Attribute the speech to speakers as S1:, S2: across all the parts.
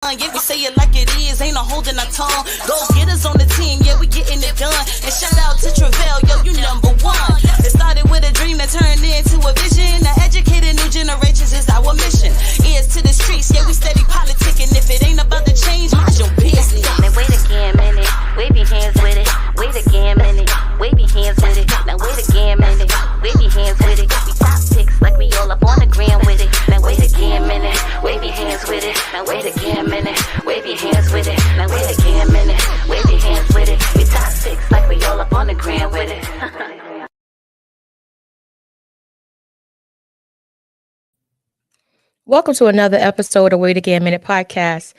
S1: Yeah, we say it like it is, ain't no holding our tongue. Go get us on the team, yeah, we getting it done. And shout out to Travell, yo, you number one. It started with a dream that turned into a vision. To educate new generations is our mission. Ears to the streets, yeah, we steady politicking. If it ain't about the change, mind your business.
S2: Now wait again, minute, wave your hands with it. Wait again, minute, wave your hands with it. Now wait again, minute, wave your hands with it. We top picks like we all up on the gram with it. Now wait again, minute, wave your hands with it. Now wait again, minute, wave your hands with it. Now wait again, minute, wave your hands with it. We top picks like we all up on the gram with it.
S3: Welcome to another episode of Wait Again Minute podcast.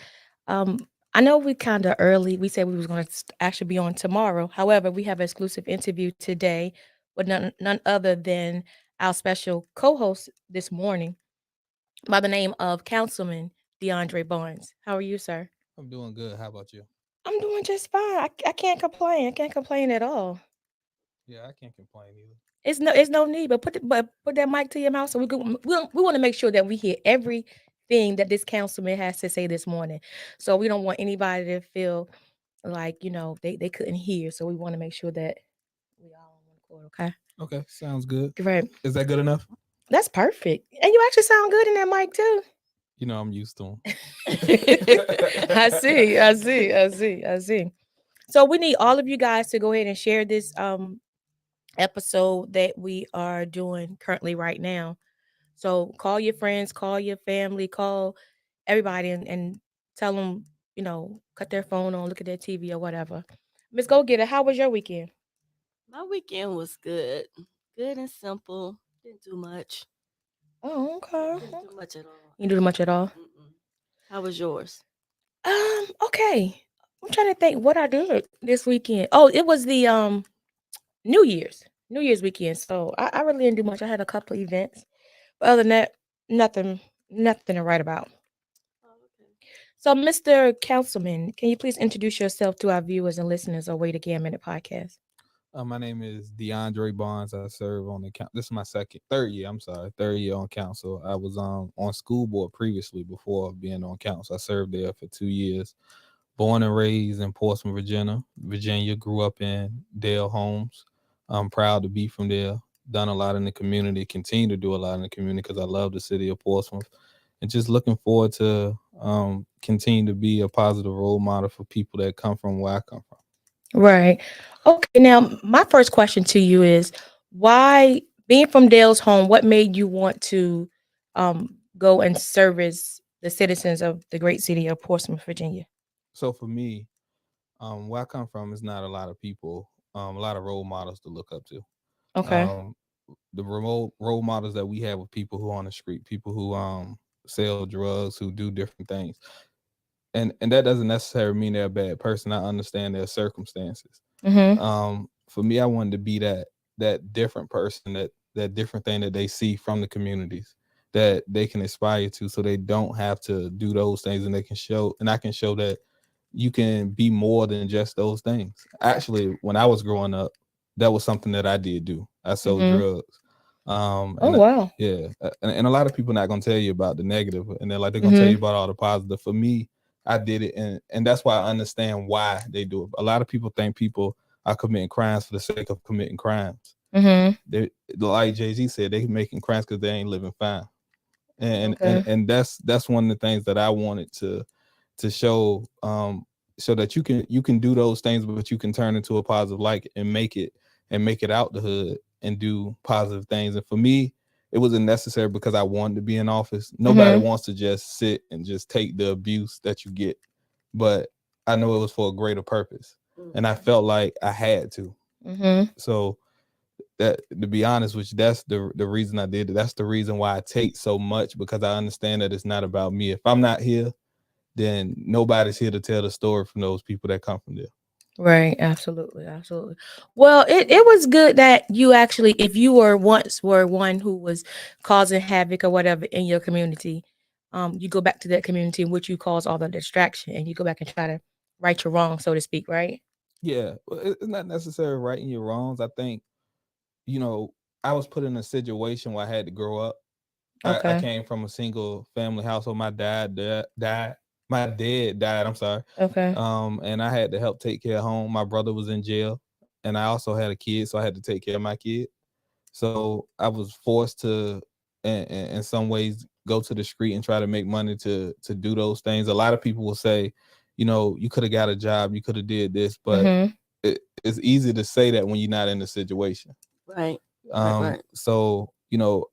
S3: I know we kind of early. We said we was going to actually be on tomorrow. However, we have an exclusive interview today with none other than our special co-host this morning by the name of Councilman De'Andre Barnes. How are you, sir?
S4: I'm doing good. How about you?
S3: I'm doing just fine. I can't complain. I can't complain at all.
S4: Yeah, I can't complain either.
S3: It's no need, but put that mic to your mouth so we want to make sure that we hear everything that this councilman has to say this morning. So we don't want anybody to feel like they couldn't hear. So we want to make sure that we all on one accord. Okay.
S4: Okay, sounds good.
S3: Right.
S4: Is that good enough?
S3: That's perfect. And you actually sound good in that mic too.
S4: You know, I'm used to them.
S3: I see. So we need all of you guys to go ahead and share this episode that we are doing currently right now. So call your friends, call your family, call everybody and tell them, cut their phone on, look at their TV or whatever. Miss Go Getter, how was your weekend?
S1: My weekend was good. Good and simple. Didn't do much.
S3: Oh, okay.
S1: Didn't do much at all.
S3: You didn't do much at all?
S1: Mm-mm. How was yours?
S3: Okay. I'm trying to think what I did this weekend. Oh, it was the New Year's weekend. So I really didn't do much. I had a couple of events. But other than that, nothing to write about.
S1: Oh, okay.
S3: So, Mr. Councilman, can you please introduce yourself to our viewers and listeners of Wait Again Minute podcast?
S4: My name is De'Andre Barnes. I serve on the council. This is my third year on council. I was on school board previously before being on council. I served there for 2 years. Born and raised in Portsmouth, Virginia. Grew up in Dale Homes. I'm proud to be from there. Done a lot in the community. Continue to do a lot in the community because I love the city of Portsmouth. And just looking forward to continue to be a positive role model for people that come from where I come from.
S3: Right. Okay. Now, my first question to you is why, being from Dale's home, what made you want to go and service the citizens of the great city of Portsmouth, Virginia?
S4: So for me, where I come from is not a lot of people, a lot of role models to look up to.
S3: Okay.
S4: The remote role models that we have with people who are on the street, people who sell drugs, who do different things. And that doesn't necessarily mean they're a bad person. I understand their circumstances.
S3: Mm-hmm.
S4: For me, I wanted to be that different person, that different thing that they see from the communities that they can aspire to, so they don't have to do those things, and I can show that you can be more than just those things. Actually, when I was growing up, that was something that I did do. I sold drugs.
S3: Wow.
S4: And a lot of people not gonna tell you about the negative, and they're gonna tell you about all the positive. For me, I did it, and that's why I understand why they do it. A lot of people think people are committing crimes for the sake of committing crimes. They, like Jay-Z said, they making crimes because they ain't living fine. And that's one of the things that I wanted to show, so that you can do those things, but you can turn into a positive light and make it out the hood and do positive things. And for me, it wasn't necessary because I wanted to be in office. Nobody wants to just sit and just take the abuse that you get, but I know it was for a greater purpose, and I felt like I had to. So that, to be honest with you, that's the reason I did it. That's the reason why I take so much, because I understand that it's not about me. If I'm not here, then nobody's here to tell the story from those people that come from there.
S3: Right. Absolutely. Well, it was good that you actually, if you were one who was causing havoc or whatever in your community, you go back to that community in which you cause all the distraction, and you go back and try to right your wrong, so to speak, right?
S4: Yeah, it's not necessarily righting your wrongs. I think, I was put in a situation where I had to grow up. I
S3: Okay.
S4: came from a single family household. My dad died. My dad died. I'm sorry.
S3: Okay.
S4: And I had to help take care of home. My brother was in jail, and I also had a kid, so I had to take care of my kid. So I was forced to, in some ways, go to the street and try to make money to do those things. A lot of people will say, you know, you could have got a job, you could have did this, but it's easy to say that when you're not in the situation.
S5: Right.
S4: So you know,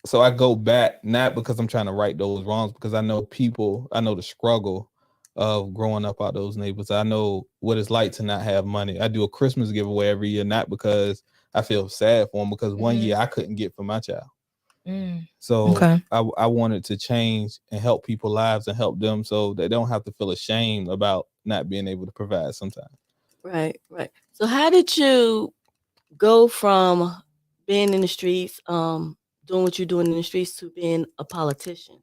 S4: so I go back not because I'm trying to right those wrongs, because I know people, I know the struggle of growing up out those neighborhoods. I know what it's like to not have money. I do a Christmas giveaway every year, not because I feel sad for them, because one year I couldn't get for my child. So I wanted to change and help people's lives and help them so they don't have to feel ashamed about not being able to provide sometimes.
S5: Right. So how did you go from being in the streets, doing what you're doing in the streets, to being a politician?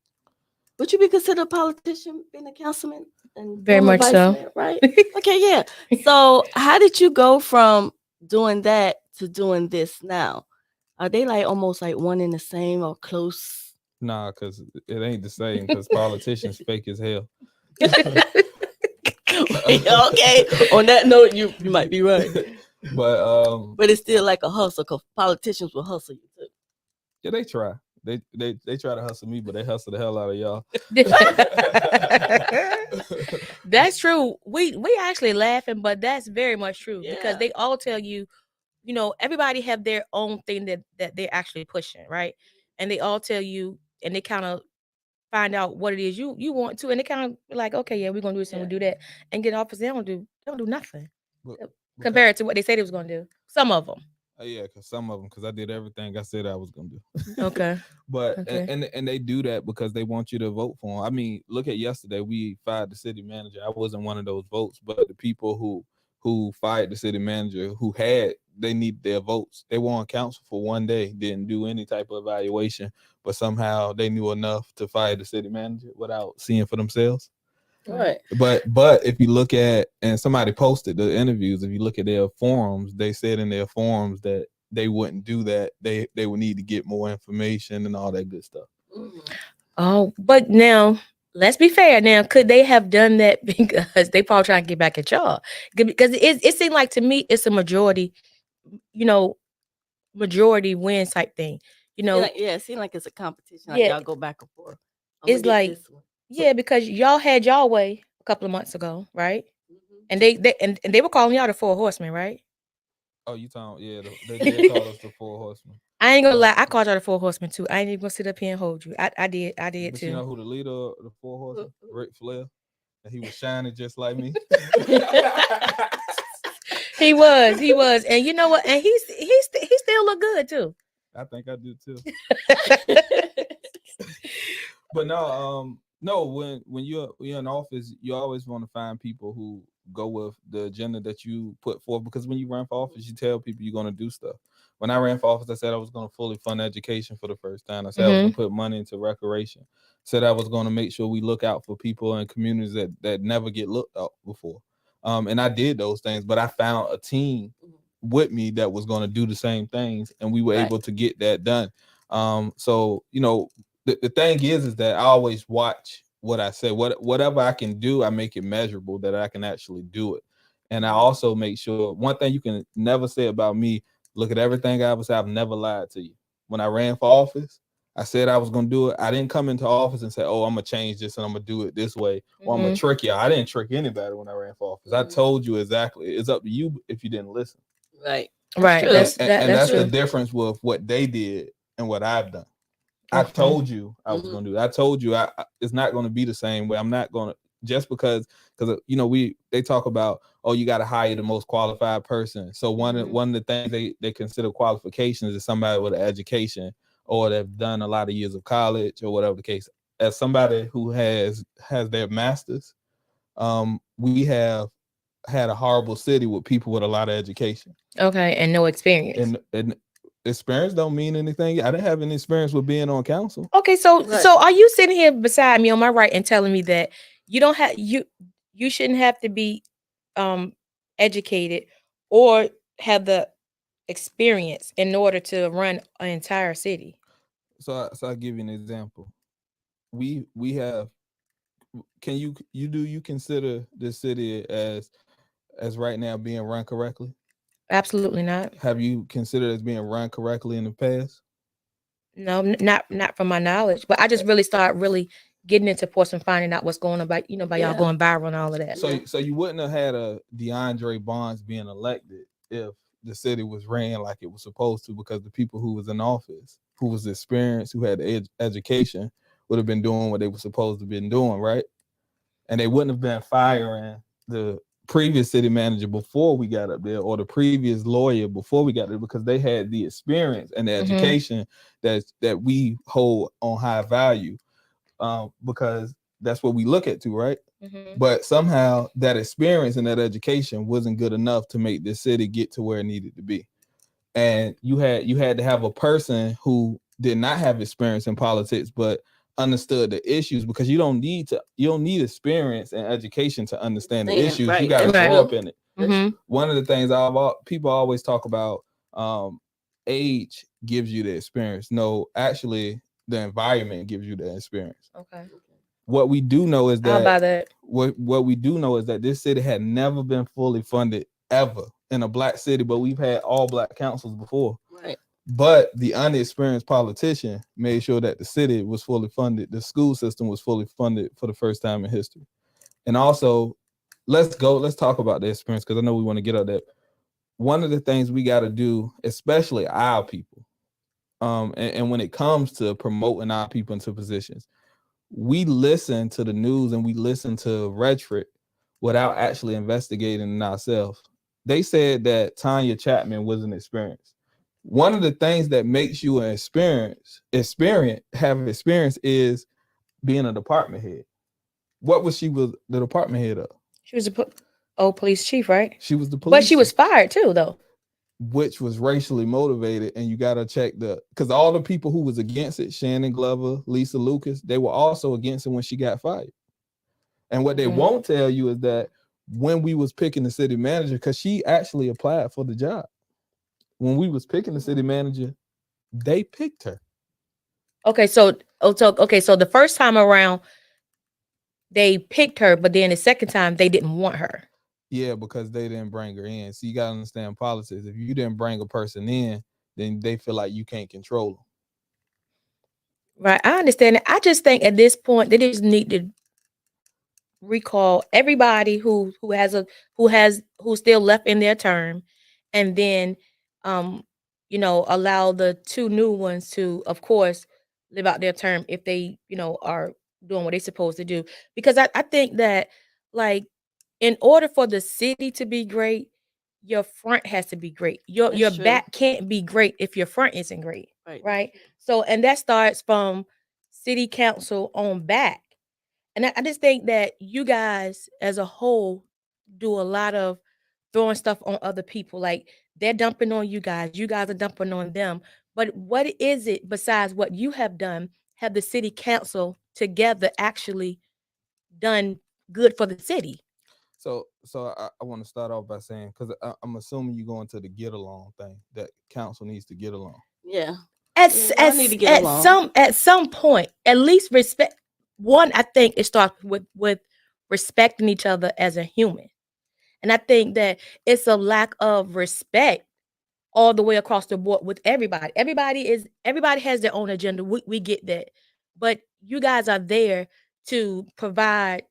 S5: Would you be considered a politician, being a councilman and
S3: Very much so.
S5: mayor, right? Okay, yeah. So how did you go from doing that to doing this now? Are they like almost like one and the same or close?
S4: Nah, because it ain't the same, because politicians fake as hell.
S5: Okay. On that note, you might be right. But it's still like a hustle, because politicians will hustle you too.
S4: Yeah, they try. They try to hustle me, but they hustle the hell out of y'all.
S3: That's true. We actually laughing, but that's very much true, because they all tell you, you know, everybody have their own thing that they're actually pushing, right? And they all tell you, and they kind of find out what it is you want to, and they kind of like, okay, yeah, we're gonna do this and we'll do that, and get off, because they don't do nothing compared to what they said they was gonna do. Some of them.
S4: Yeah, because some of them, because I did everything I said I was gonna do.
S3: Okay.
S4: But and they do that because they want you to vote for them. I mean, look at yesterday, we fired the city manager. I wasn't one of those votes, but the people who fired the city manager, they need their votes. They were on council for one day, didn't do any type of evaluation, but somehow they knew enough to fire the city manager without seeing for themselves.
S5: Right.
S4: But if you look at, and somebody posted the interviews, if you look at their forums, they said in their forums that they wouldn't do that. They would need to get more information and all that good stuff.
S3: Oh, but now let's be fair. Now, could they have done that because they probably trying to get back at y'all? Because it seemed like, to me, it's a majority, you know, majority wins type thing. You know,
S5: it seemed like it's a competition. Like y'all go back and forth.
S3: It's like, because y'all had y'all way a couple of months ago, right? And they were calling y'all the Four Horsemen, right?
S4: Oh, you talking? Yeah, they did call us the Four Horsemen.
S3: I ain't gonna lie, I called y'all the Four Horsemen too. I ain't even gonna sit up here and hold you. I did
S4: But
S3: too.
S4: you know who the leader of the Four Horsemen? Ric Flair. And he was shining just like me.
S3: He was, and you know what? And he still look good too.
S4: I think I do too. But no, when you're in office, you always want to find people who go with the agenda that you put forth, because when you run for office, you tell people you're going to do stuff. When I ran for office, I said I was going to fully fund education for the first time. I said I was going to put money into recreation. Said I was going to make sure we look out for people in communities that never get looked out before. And I did those things, but I found a team with me that was going to do the same things, and we were able to get that done. So, you know, the thing is that I always watch what I say. Whatever I can do, I make it measurable that I can actually do it. And I also make sure, one thing you can never say about me, look at everything I ever said, I've never lied to you. When I ran for office, I said I was going to do it. I didn't come into office and say, oh, I'm going to change this and I'm going to do it this way, or I'm going to trick you. I didn't trick anybody when I ran for office. I told you exactly. It's up to you if you didn't listen.
S5: Right.
S3: That's
S4: the difference with what they did and what I've done. I told you I was going to do that. I told you it's not going to be the same way. I'm not going to, just because you know, they talk about, oh, you got to hire the most qualified person. So one of the things they consider qualifications is somebody with an education, or they've done a lot of years of college, or whatever the case. As somebody who has their masters, we have had a horrible city with people with a lot of education.
S3: Okay, and no experience.
S4: And experience don't mean anything. I didn't have any experience with being on council.
S3: Okay, so are you sitting here beside me on my right and telling me that you don't have you shouldn't have to be educated or have the experience in order to run an entire city?
S4: So I'll give you an example. We have can you consider this city as right now being run correctly?
S3: Absolutely not.
S4: Have you considered as being run correctly in the past?
S3: No, not from my knowledge. But I just really start really getting into Portsmouth, finding out what's going on by by y'all
S5: Yeah.
S3: going viral and all of that.
S4: So you wouldn't have had a De'Andre Barnes being elected if the city was ran like it was supposed to, because the people who was in office, who was experienced, who had education, would have been doing what they were supposed to been doing, right? And they wouldn't have been firing the previous city manager before we got up there, or the previous lawyer before we got there, because they had the experience and the education that we hold on high value, because that's what we look at too, right? But somehow that experience and that education wasn't good enough to make this city get to where it needed to be. And you had to have a person who did not have experience in politics but understood the issues, because you don't need experience and education to understand the issues.
S5: Right.
S4: You got to grow up in it. One of the things people always talk about, age gives you the experience. No, actually the environment gives you the experience.
S3: Okay.
S4: What we do know is
S3: How about
S4: that
S3: that?
S4: what we do know is that this city had never been fully funded ever in a black city, but we've had all black councils before.
S5: Right.
S4: But the unexperienced politician made sure that the city was fully funded. The school system was fully funded for the first time in history. And also, let's talk about the experience, because I know we want to get out that. One of the things we got to do, especially our people, and when it comes to promoting our people into positions, we listen to the news and we listen to rhetoric without actually investigating ourselves. They said that Tanya Chapman was an experience. One of the things that makes you an experience is being a department head. What was she was the department head of?
S3: She was a police chief, right?
S4: She was the police
S3: But she was fired too, though.
S4: Which was racially motivated, and you got to check because all the people who was against it, Shannon Glover, Lisa Lucas, they were also against it when she got fired. And what they won't tell you is that when we was picking the city manager, because she actually applied for the job, when we was picking the city manager, they picked her.
S3: Okay, so the first time around they picked her, but then the second time they didn't want her.
S4: Yeah, because they didn't bring her in. So you got to understand politics. If you didn't bring a person in, then they feel like you can't control them.
S3: Right, I understand it. I just think at this point they just need to recall everybody who's still left in their term, and then allow the two new ones to, of course, live out their term if they are doing what they're supposed to do. Because I think that, like, in order for the city to be great, your front has to be great. Your
S5: That's true.
S3: back can't be great if your front isn't great.
S5: Right.
S3: Right. So, and that starts from city council on back. And I just think that you guys as a whole do a lot of throwing stuff on other people. Like, they're dumping on you guys are dumping on them. But what is it besides what you have done? Have the city council together actually done good for the city?
S4: So I want to start off by saying, because I'm assuming you're going to the get along thing, that council needs to get along.
S5: Yeah.
S3: At
S5: need to get along.
S3: some point, at least respect. One, I think it starts with respecting each other as a human. And I think that it's a lack of respect all the way across the board with everybody. Everybody has their own agenda. We get that. But you guys are there to provide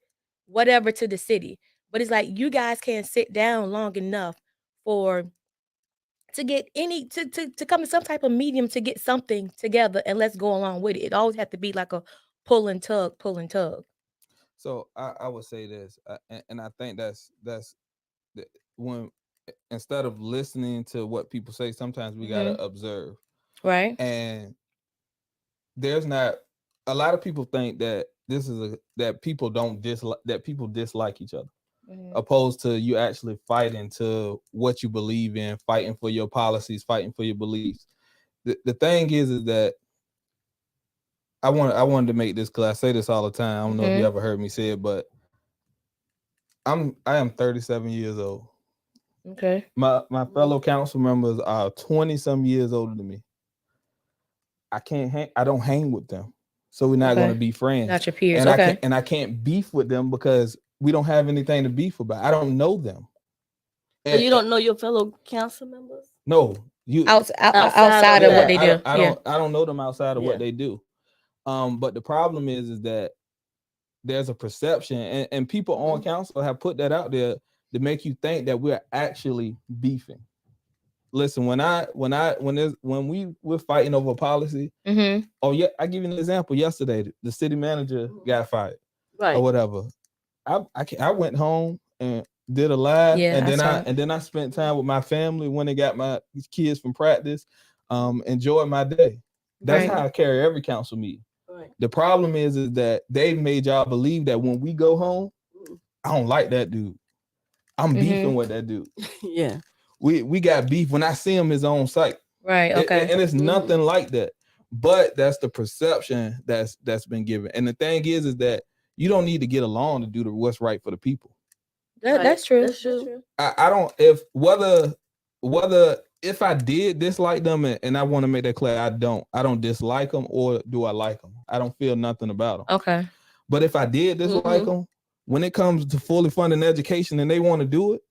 S3: whatever to the city. But it's like you guys can't sit down long enough to get to come to some type of medium to get something together, and let's go along with it. It always have to be like a pull and tug.
S4: So I would say this, and I think that's when, instead of listening to what people say, sometimes we gotta observe.
S3: Right.
S4: And there's not a lot of people think that that people dislike each other, opposed to you actually fighting to what you believe in, fighting for your policies, fighting for your beliefs. The thing is that I wanted to make this, because I say this all the time. I don't know if you ever heard me say it, but I am 37 years old.
S3: Okay.
S4: My fellow council members are 20 some years older than me. I don't hang with them. so we're not
S3: Okay.
S4: going to be friends.
S3: Not your peers.
S4: And I can't beef with them because we don't have anything to beef about. I don't know them.
S5: So you don't know your fellow council members?
S4: No, you
S3: outside of what they do.
S4: I don't know them outside of what they do. But the problem is that there's a perception, and people on council have put that out there to make you think that we're actually beefing. Listen, when we were fighting over policy, oh yeah, I give you an example. Yesterday, the city manager got fired, or whatever. I went home and did a live, and then I spent time with my family when they got my kids from practice, enjoyed my day. That's how I carry every council meeting. Right. The problem is that they made y'all believe that when we go home, I don't like that dude. I'm beefing with that dude.
S5: Yeah.
S4: We got beef when I see him his own site.
S3: Right. Okay.
S4: And it's nothing like that. But that's the perception that's been given. And the thing is that you don't need to get along to do what's right for the people.
S3: That's true.
S5: That's true.
S4: I don't if I did dislike them, and I want to make that clear, I don't dislike them, or do I like them? I don't feel nothing about them.
S3: Okay.
S4: But if I did dislike them, when it comes to fully funding education and they want to do it,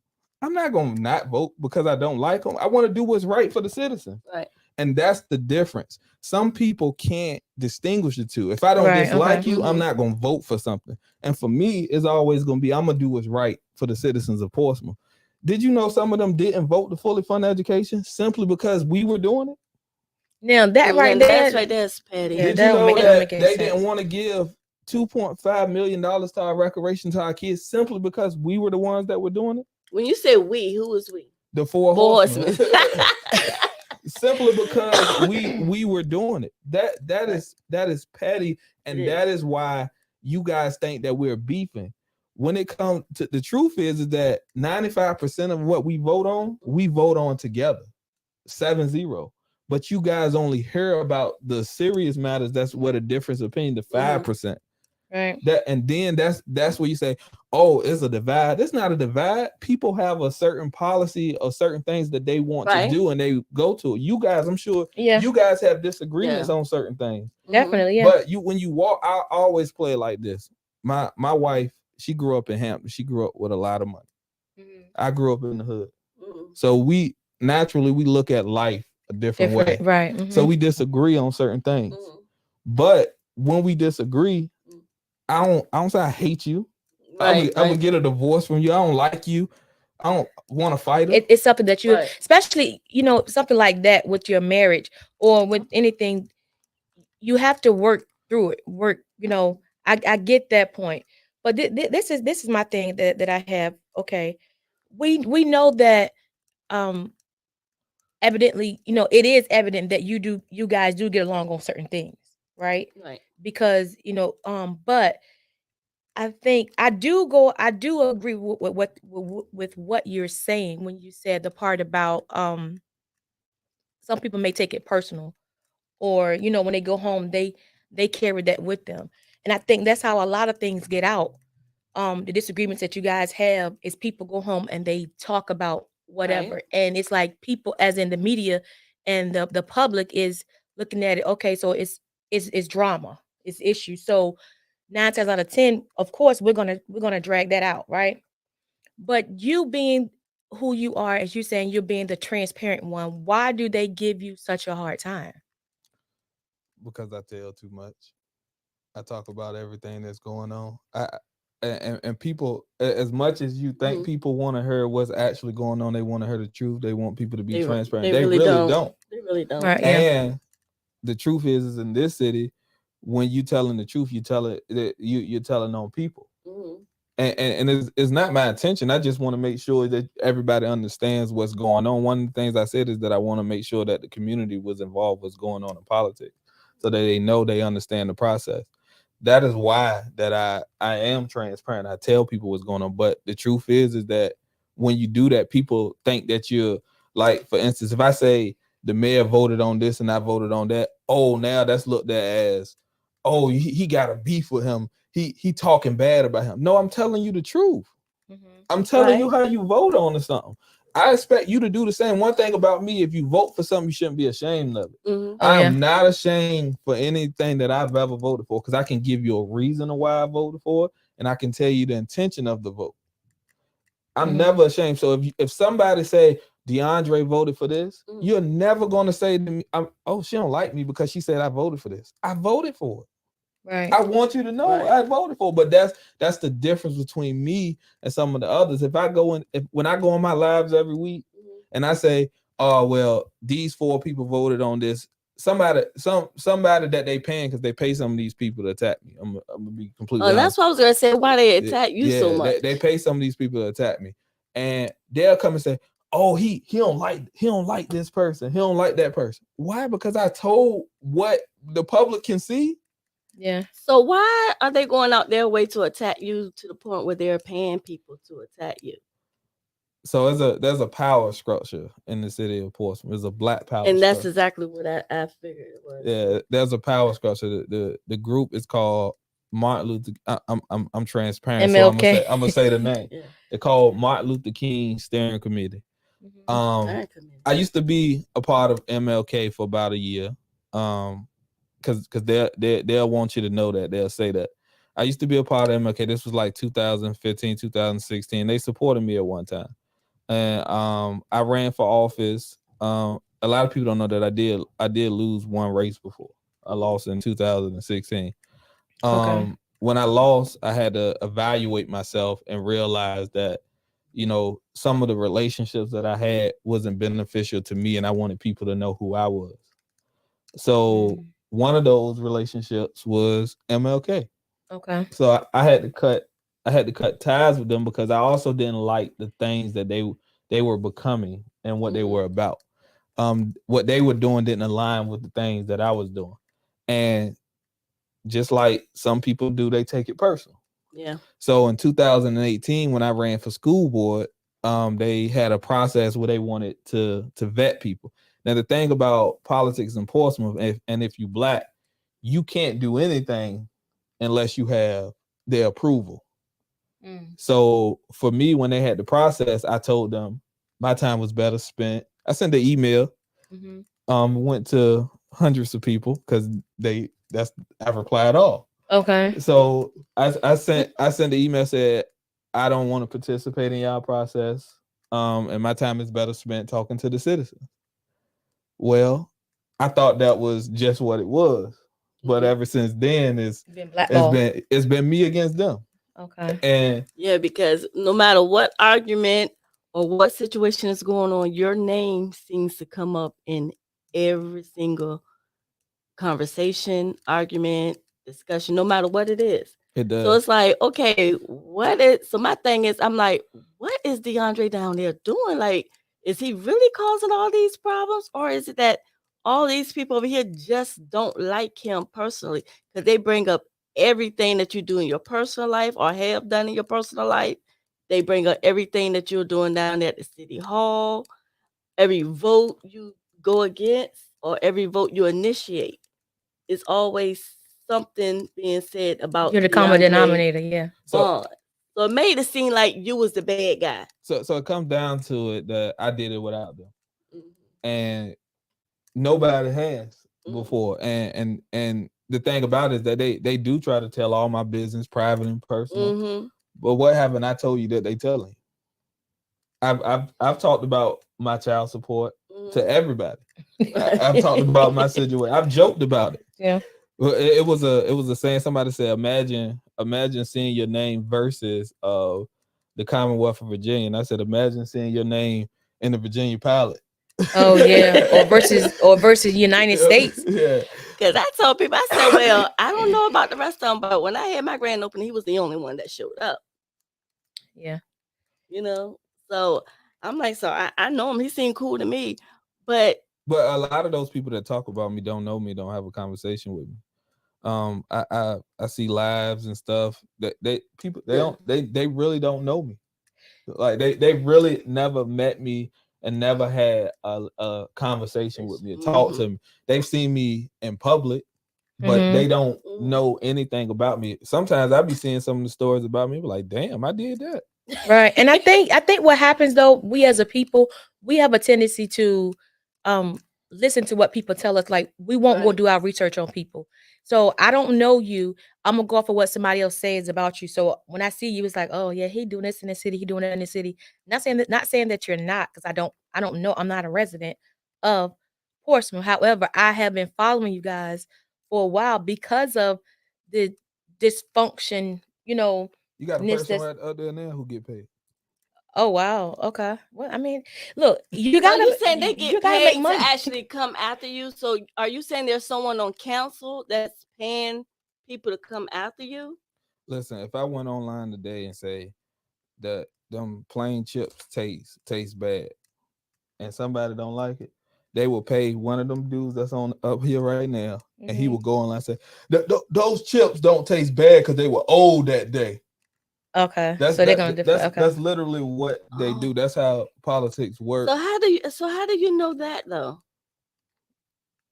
S4: I'm not going to not vote because I don't like them. I want to do what's right for the citizen.
S5: Right.
S4: And that's the difference. Some people can't distinguish the two. If I don't dislike you, I'm not going to vote for something. And for me, it's always going to be, I'm going to do what's right for the citizens of Portsmouth. Did you know some of them didn't vote to fully fund education simply because we were doing it?
S3: Now that's right there,
S5: that's petty.
S4: Did you know that they didn't want to give $2.5 million to our recreation to our kids simply because we were the ones that were doing it?
S5: When you say we, who was we?
S4: The four horsemen. Simply because we were doing it. That is petty, and that is why you guys think that we're beefing. When it comes to the truth is that 95% of what we vote on together, 7-0. But you guys only hear about the serious matters. That's what a difference of opinion, the 5%.
S3: Right.
S4: That's where you say, oh, it's a divide. It's not a divide. People have a certain policy or certain things that they want to do, and they go to it. You guys, I'm sure you guys have disagreements on certain things.
S3: Definitely, yeah.
S4: But when you walk, I always play it like this. My wife, she grew up in Hampton. She grew up with a lot of money. I grew up in the hood. So we naturally look at life a different way.
S3: Right.
S4: So we disagree on certain things. But when we disagree, I don't say I hate you. I'm gonna get a divorce from you. I don't like you. I don't want to fight it.
S3: It's something that you, especially, something like that with your marriage or with anything, you have to work through it. I get that point. But this is my thing that I have. Okay, we know that evidently, it is evident that you guys do get along on certain things, right?
S5: Right.
S3: Because but I think I do agree with what you're saying when you said the part about some people may take it personal, or when they go home they carry that with them, and I think that's how a lot of things get out. The disagreements that you guys have is people go home and they talk about whatever, and it's like people, as in the media and the public, is looking at it. Okay, so it's drama, it's issue. So 9 times out of 10, of course, we're gonna drag that out, right? But you being who you are, as you're saying, you're being the transparent one. Why do they give you such a hard time?
S4: Because I tell too much. I talk about everything that's going on. And people, as much as you think people want to hear what's actually going on, they want to hear the truth. They want people to be transparent. They really don't.
S5: They really don't.
S3: Right,
S4: and the truth is in this city, when you telling the truth, you tell it that you're telling on people. And it's not my intention. I just want to make sure that everybody understands what's going on. One of the things I said is that I want to make sure that the community was involved what's going on in politics, so that they know, they understand the process. That is why that I am transparent. I tell people what's going on. But the truth is that when you do that, people think that you're, like, for instance, if I say the mayor voted on this and I voted on that, oh, now that's looked at as, oh, he got a beef with him. He talking bad about him. No, I'm telling you the truth. I'm telling you how you vote on something. I expect you to do the same. One thing about me, if you vote for something, you shouldn't be ashamed of it.
S5: Mm-hmm.
S3: Oh,
S4: I
S3: yeah.
S4: am not ashamed for anything that I've ever voted for, because I can give you a reason of why I voted for it, and I can tell you the intention of the vote. I'm never ashamed. So if somebody say DeAndre voted for this, you're never going to say to me, "Oh, she don't like me because she said I voted for this." I voted for it.
S3: Right.
S4: I want you to know I voted for it. But that's the difference between me and some of the others. If I go in, when I go on my lives every week and I say, "Oh, well, these 4 people voted on this," somebody that they paying, because they pay some of these people to attack me. I'm gonna be completely honest.
S5: That's what I was gonna say. Why they attack you so much?
S4: They pay some of these people to attack me, and they'll come and say, "Oh, he don't like this person. He don't like that person." Why? Because I told what the public can see.
S3: Yeah.
S5: So why are they going out their way to attack you to the point where they're paying people to attack you?
S4: So there's a power structure in the city of Portsmouth. There's a black power,
S5: and that's
S4: structure.
S5: exactly what I figured it was.
S4: Yeah, there's a power structure. The group is called Martin Luther. I'm transparent,
S3: MLK.
S4: so I'm gonna say the name.
S5: Yeah.
S4: They're called Martin Luther King Steering Committee. I used to be a part of MLK for about a year. Because they'll want you to know that. They'll say that. I used to be a part of MLK. This was like 2015, 2016. They supported me at one time. And I ran for office. A lot of people don't know that I did lose one race before. I lost in 2016. When I lost, I had to evaluate myself and realize that, some of the relationships that I had wasn't beneficial to me, and I wanted people to know who I was. So one of those relationships was MLK.
S3: Okay.
S4: So I had to cut ties with them, because I also didn't like the things that they were becoming and what they were about. What they were doing didn't align with the things that I was doing. And just like some people do, they take it personal.
S5: Yeah.
S4: So in 2018, when I ran for school board, they had a process where they wanted to vet people. Now, the thing about politics in Portsmouth, if you black, you can't do anything unless you have their approval. So for me, when they had the process, I told them my time was better spent. I sent an email, went to hundreds of people, because I replied all.
S3: Okay.
S4: So I sent the email, said, "I don't want to participate in y'all process. And my time is better spent talking to the citizens." Well, I thought that was just what it was, but ever since then, it's been me against them.
S3: Okay.
S4: And
S5: yeah, because no matter what argument or what situation is going on, your name seems to come up in every single conversation, argument, discussion, no matter what it is.
S4: It does.
S5: So it's like, okay, so my thing is, I'm like, what is DeAndre down there doing? Like, is he really causing all these problems? Or is it that all these people over here just don't like him personally? Because they bring up everything that you do in your personal life or have done in your personal life. They bring up everything that you're doing down there at the city hall, every vote you go against or every vote you initiate. It's always something being said about
S3: You're the common denominator, yeah.
S5: So it made it seem like you was the bad guy.
S4: So it comes down to it that I did it without them, and nobody has before. And the thing about it is that they do try to tell all my business, private and personal. But what haven't I told you that they telling? I've talked about my child support to everybody. I've talked about my situation. I've joked about it.
S3: Yeah.
S4: Well, it was a saying. Somebody said, imagine seeing your name versus the Commonwealth of Virginia. And I said, imagine seeing your name in the Virginia Pilot.
S3: Oh yeah, or versus United States.
S4: Yeah.
S5: Because I told people, I said, well, I don't know about the rest of them, but when I had my grand opening, he was the only one that showed up.
S3: Yeah.
S5: So I'm like, so I know him. He seemed cool to me, but
S4: a lot of those people that talk about me don't know me, don't have a conversation with me. I see lives and stuff that they really don't know me. Like they really never met me and never had a conversation with me or talk to me. They've seen me in public, but they don't know anything about me. Sometimes I be seeing some of the stories about me, like, damn, I did that.
S3: Right. And I think what happens though, we as a people, we have a tendency to um listen to what people tell us. Like we won't go
S5: Right.
S3: do our research on people. So I don't know you. I'm gonna go off of what somebody else says about you. So when I see you, it's like, oh yeah, he doing this in the city, he doing that in the city. Not saying that you're not, because I don't know. I'm not a resident of Portsmouth. However, I have been following you guys for a while because of the dysfunction,
S4: You got a
S3: ness
S4: person
S3: that's.
S4: right out there now who get paid.
S3: Oh wow. Okay. Well, I mean, look, you
S5: So
S3: gotta
S5: you saying they
S3: you
S5: get
S3: gotta make
S5: paid to
S3: money.
S5: actually come after you? So are you saying there's someone on council that's paying people to come after you?
S4: Listen, if I went online today and say that them plain chips taste bad, and somebody don't like it, they will pay one of them dudes that's on up here right now, and he will go online and say, those chips don't taste bad because they were old that day.
S3: Okay.
S4: That's
S3: So they're gonna
S4: that's
S3: okay.
S4: that's literally what they do. That's how politics work.
S5: So how do you know that though?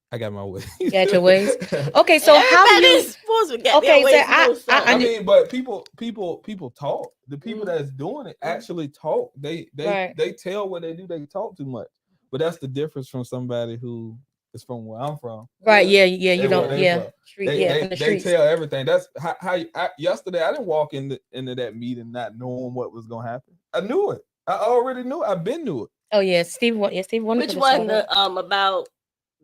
S4: I got my way.
S3: Got your ways. Okay, so how do you
S5: Everybody's supposed to get their
S3: okay, so
S5: ways to know something.
S4: I mean, but people talk. The people that's doing it
S5: Mhm.
S4: actually talk.
S3: Right.
S4: They tell what they do. They talk too much. But that's the difference from somebody who is from where I'm from.
S3: Right, yeah, you
S4: And where
S3: don't,
S4: they
S3: yeah.
S4: from.
S3: Street, yeah, from the
S4: They
S3: streets.
S4: tell everything. That's yesterday I didn't walk into that meeting not knowing what was gonna happen. I knew it. I already knew. I've been knew it.
S3: Oh yeah, Steve wanted
S5: Which
S3: to
S5: one?
S3: start up.
S5: About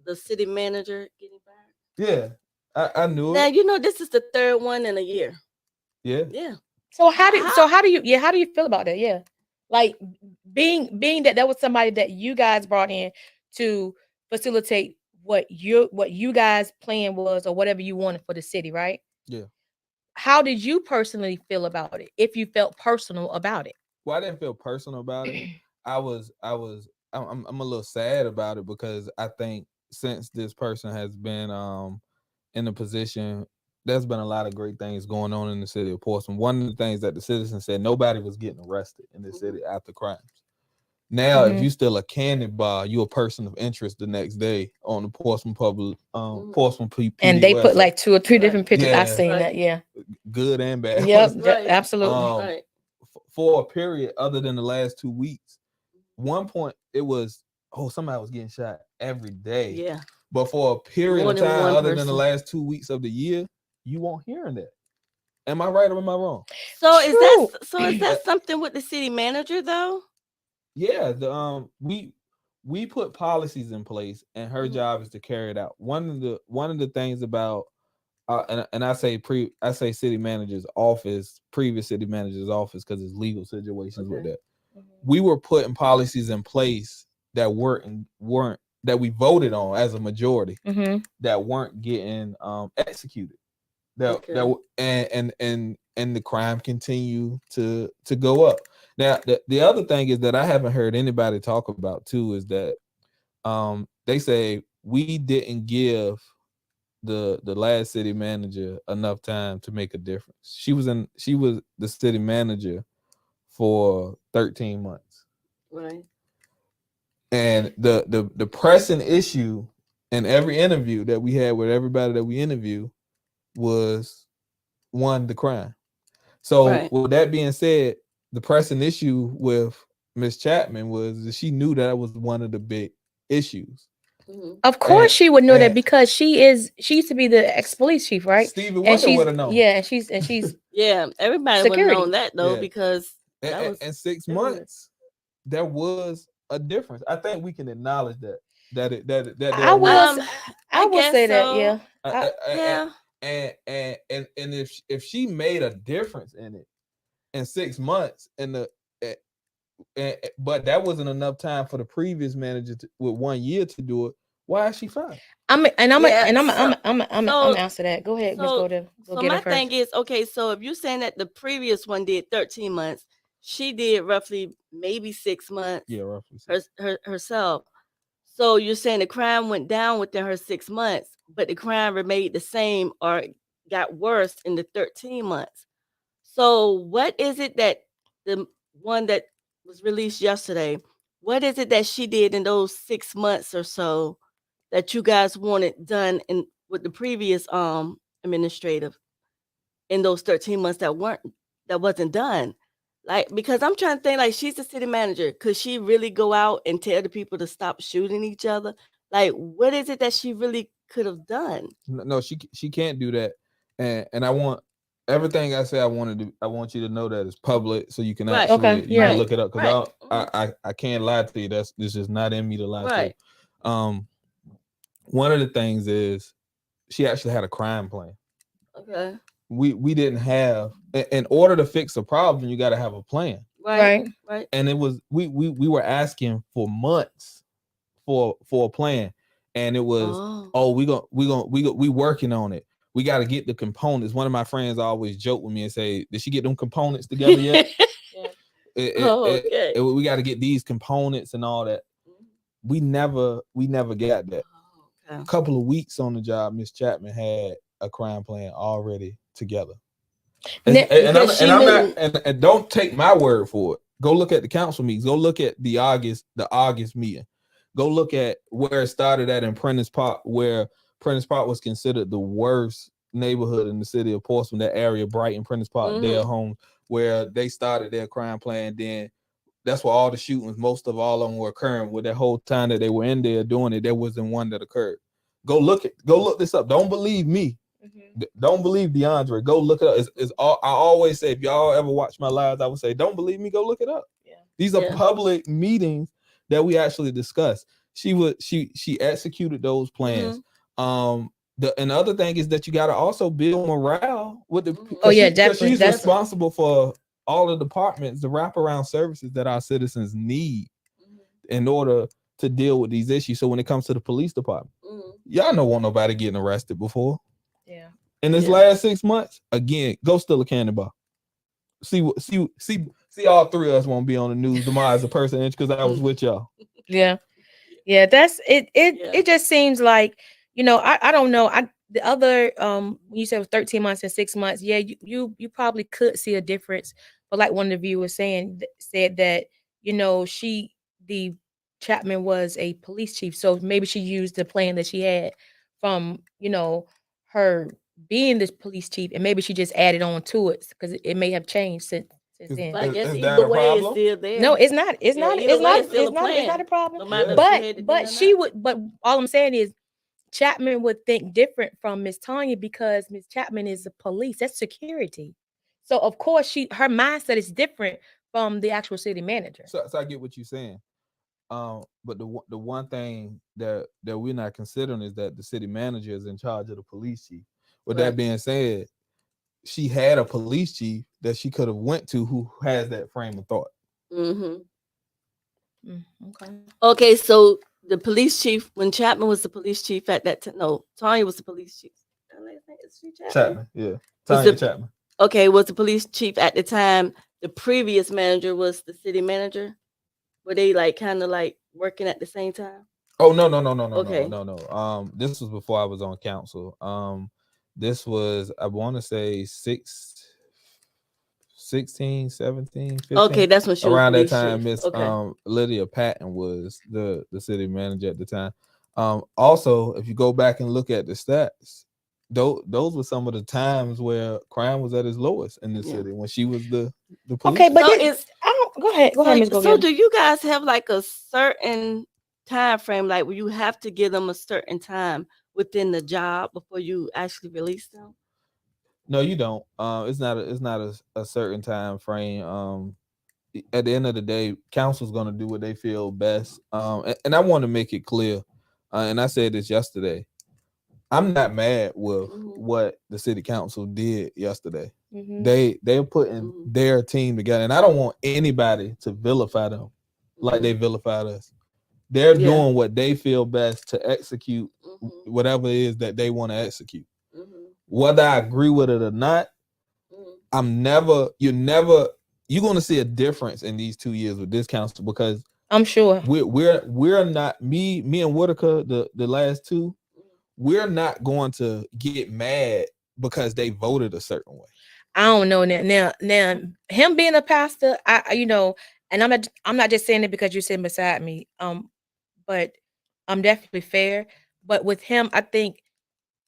S5: the city manager getting fired?
S4: Yeah, I knew
S5: Now
S4: it.
S5: you know this is the third one in a year.
S4: Yeah.
S5: Yeah.
S3: So how do you feel about that? Yeah. Like being that was somebody that you guys brought in to facilitate what you guys plan was or whatever you wanted for the city, right?
S4: Yeah.
S3: How did you personally feel about it? If you felt personal about it.
S4: Well, I didn't feel personal about it. I'm a little sad about it because I think since this person has been in a position, there's been a lot of great things going on in the city of Portsmouth. One of the things that the citizens said, nobody was getting arrested in the city after crimes. Now, if you still a candy bar, you a person of interest the next day on the Portsmouth Portsmouth PD
S3: And they put
S4: website.
S3: like 2 or 3 different pictures. I
S4: Yeah.
S3: seen that, yeah.
S4: Good and bad.
S3: Yep,
S5: Right.
S3: absolutely.
S5: Right.
S4: For a period other than the last 2 weeks, one point it was somebody was getting shot every day.
S5: Yeah.
S4: But for a period
S5: More
S4: of
S5: than
S4: time
S5: one
S4: other than the
S5: person.
S4: last 2 weeks of the year, you won't hearing that. Am I right or am I wrong?
S5: So
S3: True.
S5: is that something with the city manager though?
S4: Yeah, the we put policies in place and her job is to carry it out. One of the things about and I say city manager's office, previous city manager's office, because it's legal situations with that. We were putting policies in place that weren't that we voted on as a majority that weren't getting executed. And the crime continue to go up. Now the other thing is that I haven't heard anybody talk about too is that they say we didn't give the last city manager enough time to make a difference. She was the city manager for 13 months.
S5: Right.
S4: And the pressing issue in every interview that we had with everybody that we interview was the crime. So with that being said, the pressing issue with Miss Chapman was that she knew that was one of the big issues.
S3: Of course she would know that because she used to be the ex-police chief, right?
S4: Stevie Wonder would have known.
S3: Yeah, and she's
S5: yeah, everybody would have known that though, because that was
S4: in 6 months there was a difference. I think we can acknowledge that
S3: I will say that, yeah.
S4: And if she made a difference in it in 6 months but that wasn't enough time for the previous manager with 1 year to do it. Why is she fired?
S3: I'm answer that. Go ahead, Ms. Golden.
S5: So my thing is, okay, so if you're saying that the previous one did 13 months, she did roughly maybe 6 months.
S4: Yeah, roughly
S5: herself. So you're saying the crime went down within her 6 months, but the crime remained the same or got worse in the 13 months. So what is it that the one that was released yesterday, what is it that she did in those 6 months or so that you guys wanted done with the previous administrative in those 13 months that wasn't done? Like, because I'm trying to think, like, she's the city manager. Could she really go out and tell the people to stop shooting each other? Like, what is it that she really could have done?
S4: No, she can't do that. And I want everything I say. I want you to know that it's public, so you can
S5: Right.
S4: actually
S3: Okay,
S4: you
S3: yeah.
S4: can look it up. Because
S5: Right.
S4: I can't lie to you. This is not in me to lie to
S5: Right.
S4: you. One of the things is she actually had a crime plan.
S5: Okay.
S4: We didn't have, in order to fix a problem, you got to have a plan.
S5: Right. Right.
S4: And it was we were asking for months for a plan, and it was we working on it. We got to get the components. One of my friends always joke with me and say, "Did she get them components together yet?"
S5: Okay.
S4: We got to get these components and all that. We never got that.
S5: Okay.
S4: A couple of weeks on the job, Miss Chapman had a crime plan already together. And don't take my word for it. Go look at the council meetings. Go look at the August meeting. Go look at where it started at in Prentice Park, where Prentice Park was considered the worst neighborhood in the city of Portsmouth, that area, Brighton, Prentice Park, Dale Homes, where they started their crime plan. Then that's where all the shootings, most of all of them were occurring. With that whole time that they were in there doing it, there wasn't one that occurred. Go look this up. Don't believe me. Don't believe De'Andre. Go look it up. I always say, if y'all ever watch my lives, I would say, don't believe me, go look it up.
S3: Yeah.
S4: These are public meetings that we actually discussed. She executed those plans. The other thing is that you got to also build morale with the.
S3: Definitely.
S4: She's responsible for all the departments, the wraparound services that our citizens need in order to deal with these issues. So when it comes to the police department, y'all don't want nobody getting arrested before.
S3: Yeah.
S4: In this last 6 months, again, go steal a candy bar. See all three of us won't be on the news tomorrow as a person because I was with y'all.
S3: Yeah. That's it. It just seems like, I don't know. The other you said it was 13 months and 6 months. Yeah, you probably could see a difference. But like one of the viewers said that, the Chapman was a police chief. So maybe she used the plan that she had from, her being the police chief, and maybe she just added on to it because it may have changed since then.
S5: But I guess
S4: Is that
S5: either
S4: a
S5: way, it's
S4: problem?
S5: still there.
S3: No, it's not. It's not.
S5: either
S3: It's
S5: way,
S3: not.
S5: it's still
S3: It's
S5: a
S3: not. It's
S5: plan.
S3: not a problem.
S5: No matter if she had it
S3: But
S5: or
S3: she
S5: not.
S3: would. But all I'm saying is, Chapman would think different from Miss Tanya because Miss Chapman is the police. That's security. So of course her mindset is different from the actual city manager.
S4: So I get what you're saying. But the one thing that we're not considering is that the city manager is in charge of the police chief. With that being said, she had a police chief that she could have went to who has that frame of thought.
S5: Okay, so the police chief, when Chapman was the police chief at that time, no, Tanya was the police chief. Is she
S4: Chapman, yeah, Tanya Chapman.
S5: Okay, was the police chief at the time. The previous manager was the city manager. Were they like kind of like working at the same time?
S4: Oh no.
S5: Okay.
S4: No. This was before I was on council. This was, I want to say 16, 17, 15.
S5: Okay, that's when she was
S4: around that
S5: police
S4: time.
S5: chief.
S4: Miss Lydia Patton was the city manager at the time. Also, if you go back and look at the stats, those were some of the times where crime was at its lowest in the city when she was the police.
S3: Okay, but
S5: So
S3: go ahead, Ms.
S5: So do you guys have like a certain time frame, like where you have to give them a certain time within the job before you actually release them?
S4: No, you don't. It's not a certain time frame. At the end of the day, council's going to do what they feel best. And I want to make it clear, and I said this yesterday, I'm not mad with what the city council did yesterday. They're putting their team together, and I don't want anybody to vilify them like they vilified us. They're doing what they feel best to execute whatever it is that they want to execute. Whether I agree with it or not, you're going to see a difference in these 2 years with this council, because
S3: I'm sure
S4: we're not, me and Whitaker, the last two, we're not going to get mad because they voted a certain way.
S3: I don't know now him being a pastor, and I'm not just saying it because you're sitting beside me, but I'm definitely fair. But with him, I think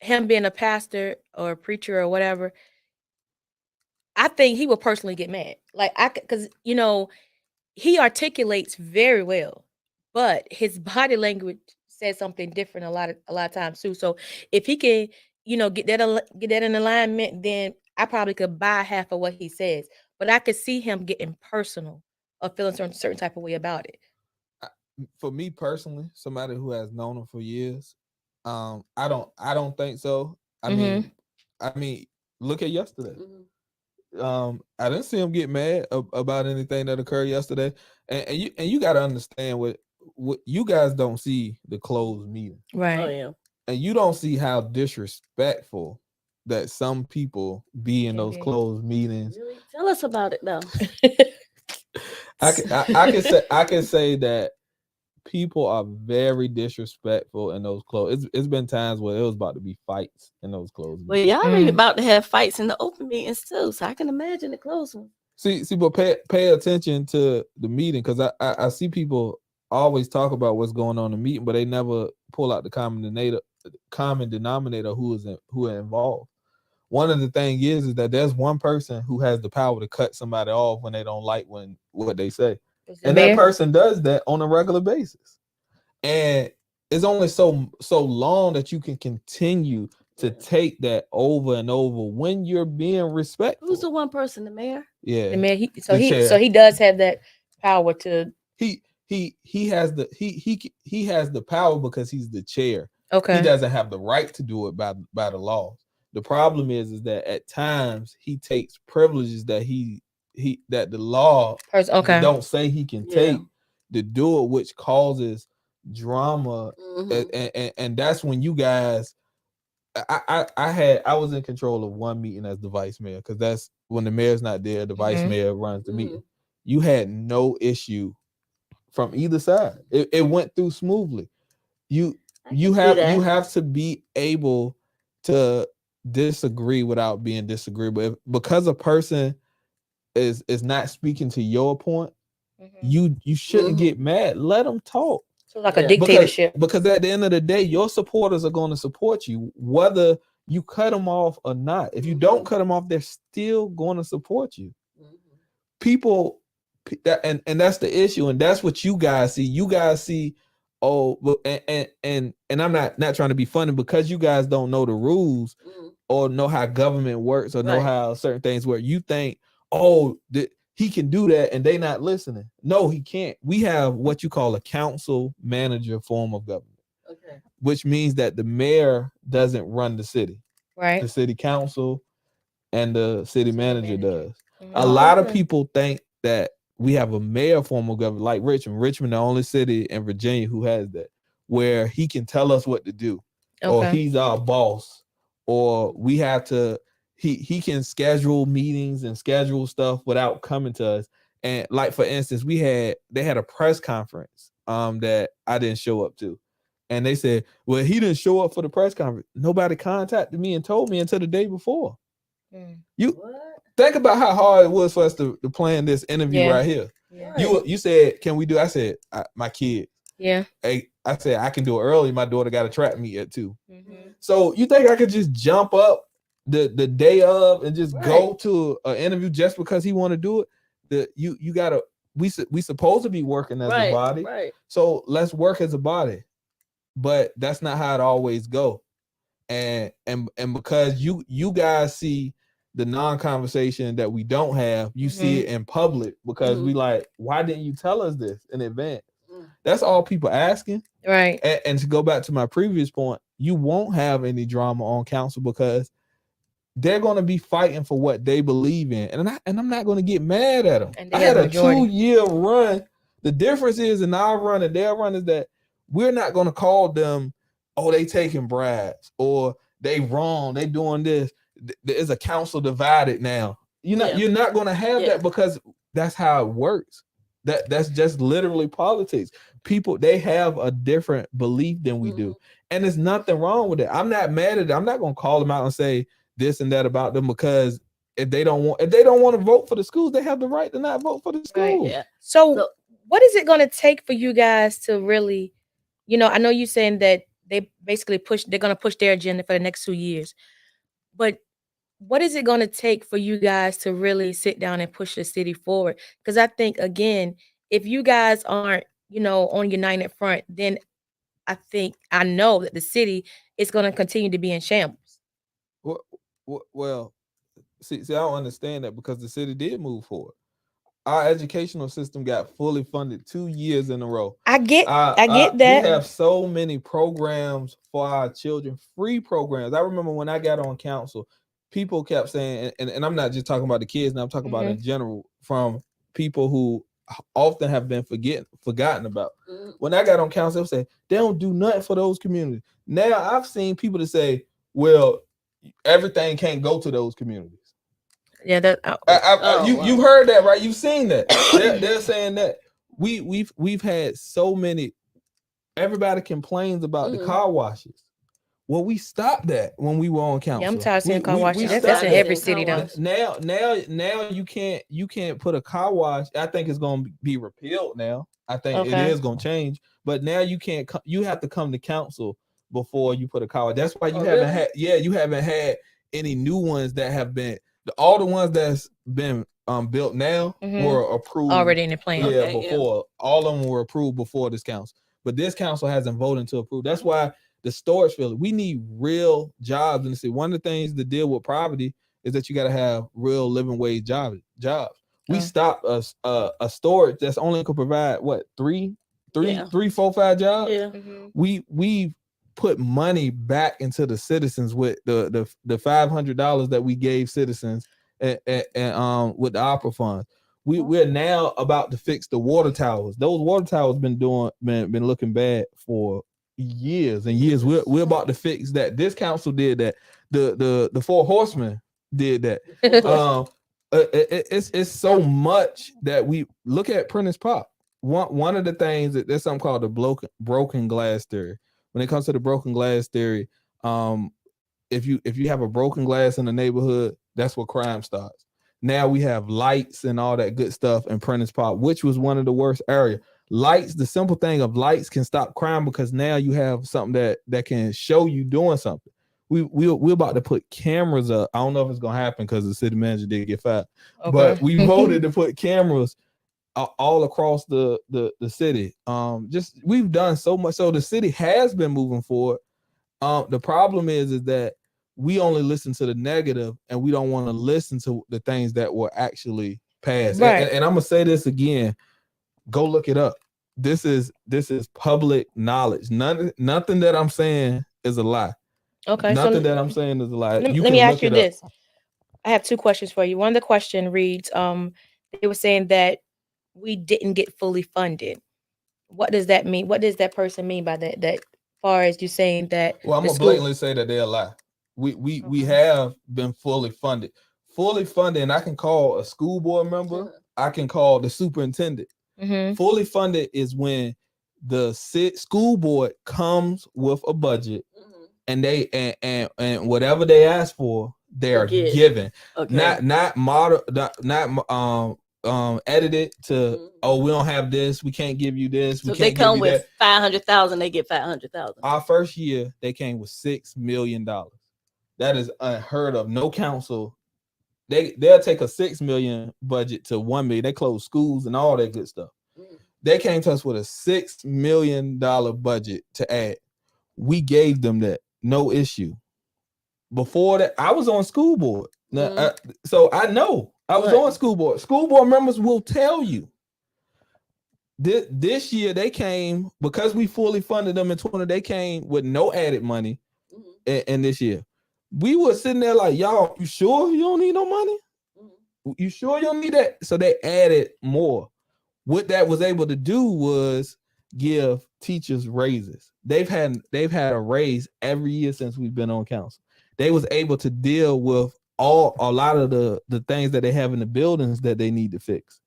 S3: him being a pastor or a preacher or whatever, I think he will personally get mad. Like because he articulates very well, but his body language says something different a lot of times too. So if he can, get that in alignment, then I probably could buy half of what he says. But I could see him getting personal or feeling certain type of way about it.
S4: For me personally, somebody who has known him for years, I don't think so. I mean, look at yesterday. I didn't see him get mad about anything that occurred yesterday, and you got to understand what you guys don't see the closed meeting,
S3: Right?
S5: Oh yeah.
S4: and you don't see how disrespectful that some people be in those closed meetings.
S5: Really? Tell us about it though.
S4: I can say that people are very disrespectful in those closed. It's been times where it was about to be fights in those closed
S5: Well,
S4: meetings.
S5: y'all be about to have fights in the open meetings too, so I can imagine the closed one.
S4: See, but pay attention to the meeting, because I see people always talk about what's going on in the meeting, but they never pull out the common denominator who are involved. One of the things is that there's one person who has the power to cut somebody off when they don't like what they say, and that person does that on a regular basis. And it's only so long that you can continue to take that over and over when you're being respectful.
S5: Who's the one person? The mayor?
S4: Yeah,
S3: the mayor. He does have that power to.
S4: He has the power because he's the chair.
S3: Okay.
S4: He doesn't have the right to do it by the law. The problem is that at times he takes privileges that that the law don't say he can take to do it, which causes drama. And that's when you guys. I was in control of one meeting as the vice mayor, because that's when the mayor's not there, the vice mayor runs the meeting. You had no issue from either side. It went through smoothly. You have to be able to disagree without being disagreeable. Because a person is not speaking to your point, you shouldn't get mad. Let them talk.
S3: So like a dictatorship.
S4: Because at the end of the day, your supporters are going to support you, whether you cut them off or not. If you don't cut them off, they're still going to support you. People, and that's the issue, and that's what you guys see. You guys see, and I'm not trying to be funny, because you guys don't know the rules or know how government works or know how certain things work. You think, he can do that, and they not listening. No, he can't. We have what you call a council manager form of government, which means that the mayor doesn't run the city.
S3: Right.
S4: The city council and the city manager does. A lot of people think that we have a mayor form of government like Richmond. Richmond, the only city in Virginia who has that, where he can tell us what to do, or he's our boss, or we have to. He can schedule meetings and schedule stuff without coming to us. And like, for instance, they had a press conference that I didn't show up to. And they said, well, he didn't show up for the press conference. Nobody contacted me and told me until the day before. You think about how hard it was for us to plan this interview right here. You said, can we do? I said, my kid.
S3: Yeah.
S4: Hey, I said, I can do it early. My daughter got a track meet at 2. So you think I could just jump up the day of and just go to an interview just because he want to do it? You gotta, we supposed to be working as a body, so let's work as a body, but that's not how it always go. And because you guys see the non-conversation that we don't have, you see it in public, because we like, why didn't you tell us this in advance? That's all people asking,
S3: right?
S4: And to go back to my previous point, you won't have any drama on council because they're going to be fighting for what they believe in. And I'm not going to get mad at them. I had a 2-year run. The difference is in our run and their run is that we're not going to call them, they taking bribes, or they wrong, they doing this. There's a council divided now. You're not going to have that, because that's how it works. That's just literally politics. People, they have a different belief than we do. And there's nothing wrong with it. I'm not mad at it. I'm not going to call them out and say this and that about them, because if they don't want to vote for the schools, they have the right to not vote for the schools.
S3: Right, yeah. So what is it going to take for you guys to really, I know you're saying that they basically they're going to push their agenda for the next 2 years, but what is it going to take for you guys to really sit down and push the city forward? Because I think, again, if you guys aren't, on united front, then I know that the city is going to continue to be in shambles.
S4: Well, see, I don't understand that because the city did move forward. Our educational system got fully funded 2 years in a row.
S3: I get that.
S4: We have so many programs for our children, free programs. I remember when I got on council, people kept saying, and I'm not just talking about the kids, now I'm talking about in general, from people who often have been forgotten about. When I got on council, they say they don't do nothing for those communities. Now I've seen people that say, well, everything can't go to those communities.
S3: Yeah, that
S4: you've heard that, right? You've seen that. They're saying that we've had so many. Everybody complains about the car washes. Well, we stopped that when we were on council.
S3: Yeah, I'm tired of seeing car washes. That's in every city, though.
S4: Now you can't put a car wash. I think it's going to be repealed now. I think it is going to change. But now you can't. You have to come to council before you put a car wash. That's why you haven't had. Yeah, you haven't had any new ones that have been. All the ones that's been built now were approved
S3: already in the plan.
S4: Yeah, before all of them were approved before this council, but this council hasn't voted to approve. That's why the storage facility. We need real jobs in the city. One of the things to deal with poverty is that you got to have real living wage jobs. We stopped a storage that's only could provide what three, 4, 5 jobs.
S5: Yeah.
S4: We put money back into the citizens with the $500 that we gave citizens and with the opera funds. We're now about to fix the water towers. Those water towers been looking bad for years and years. We're about to fix that. This council did that. The 4 horsemen did that. It's so much that we look at Prentice Pop. One of the things that there's something called the broken glass theory. When it comes to the broken glass theory, if you have a broken glass in the neighborhood, that's where crime starts. Now we have lights and all that good stuff in Prentice Park, which was one of the worst areas. Lights, the simple thing of lights can stop crime because now you have something that can show you doing something. We're about to put cameras up. I don't know if it's gonna happen because the city manager did get fired, but we voted to put cameras all across the city. We've done so much. So the city has been moving forward. The problem is that we only listen to the negative and we don't want to listen to the things that were actually passed. Right. And I'm gonna say this again. Go look it up. This is public knowledge. Nothing that I'm saying is a lie. Okay. Nothing that I'm saying is a lie.
S3: Let me ask you this. I have 2 questions for you. One of the question reads, they were saying that we didn't get fully funded. What does that mean? What does that person mean by that? That far as you saying that?
S4: Well, I'm gonna blatantly say that they're a lie. We have been fully funded, and I can call a school board member. I can call the superintendent. Fully funded is when the school board comes with a budget, and they and whatever they ask for, they are given. Okay. Not model, not edited to we don't have this, we can't give you this.
S5: So they come with 500,000, they get 500,000.
S4: Our first year they came with $6 million. That is unheard of. No council, they'll take a $6 million budget to $1 million. They close schools and all that good stuff. They came to us with a $6 million budget to add. We gave them that, no issue. Before that, I was on school board. So I know I was on school board. School board members will tell you. This year they came, because we fully funded them in 20, they came with no added money in this year. We were sitting there like, y'all, you sure you don't need no money? You sure you don't need that? So they added more. What that was able to do was give teachers raises. They've had a raise every year since we've been on council. They was able to deal with a lot of the things that they have in the buildings that they need to fix.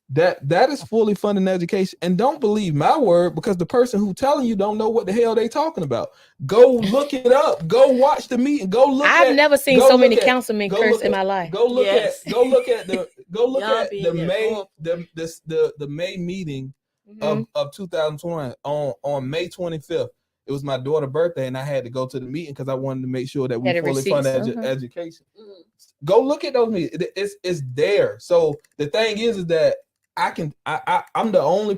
S4: That is fully funding education. And don't believe my word, because the person who telling you don't know what the hell they talking about. Go look it up. Go watch the meeting. I've
S3: never seen so many councilmen curse in my life.
S4: Go look at the May meeting of 2020 on May 25th. it was my daughter's birthday, and I had to go to the meeting because I wanted to make sure that we
S3: Had a
S4: fully
S3: receipt,
S4: funded education. Go look at those meetings. It's there. So the thing is that I'm the only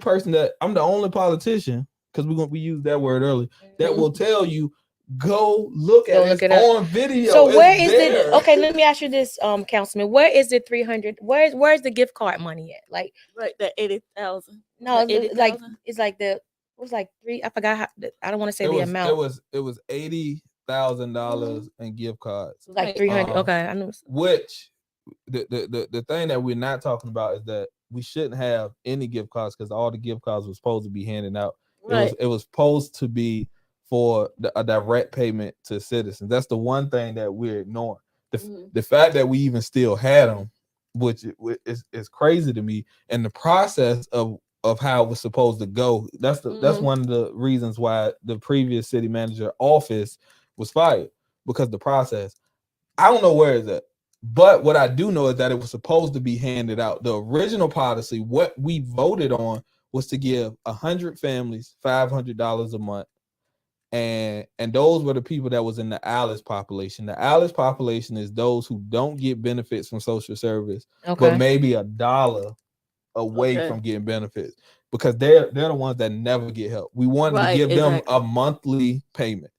S4: politician, because we used that word earlier, that will tell you, go look at it on video.
S3: So where is it? Okay, let me ask you this, Councilman. Where is the 300? Where's the gift card money at? Like,
S5: right, the 80,000.
S3: No,
S5: the 80,
S3: like it's like it was like three. I forgot how. I don't want to say the amount.
S4: It was $80,000 in gift cards.
S3: Like 300. Okay, I know.
S4: Which the thing that we're not talking about is that we shouldn't have any gift cards, because all the gift cards were supposed to be handed out.
S5: Right.
S4: It was supposed to be for a direct payment to citizens. That's the one thing that we're ignoring. The fact that we even still had them, which is crazy to me, and the process of how it was supposed to go. That's one of the reasons why the previous city manager office was fired, because the process. I don't know where it's at, but what I do know is that it was supposed to be handed out. The original policy, what we voted on, was to give 100 families $500 a month. And those were the people that was in the Alice population. The Alice population is those who don't get benefits from social service, but maybe $1 away from getting benefits, because they're the ones that never get help. We wanted to give them a monthly payment.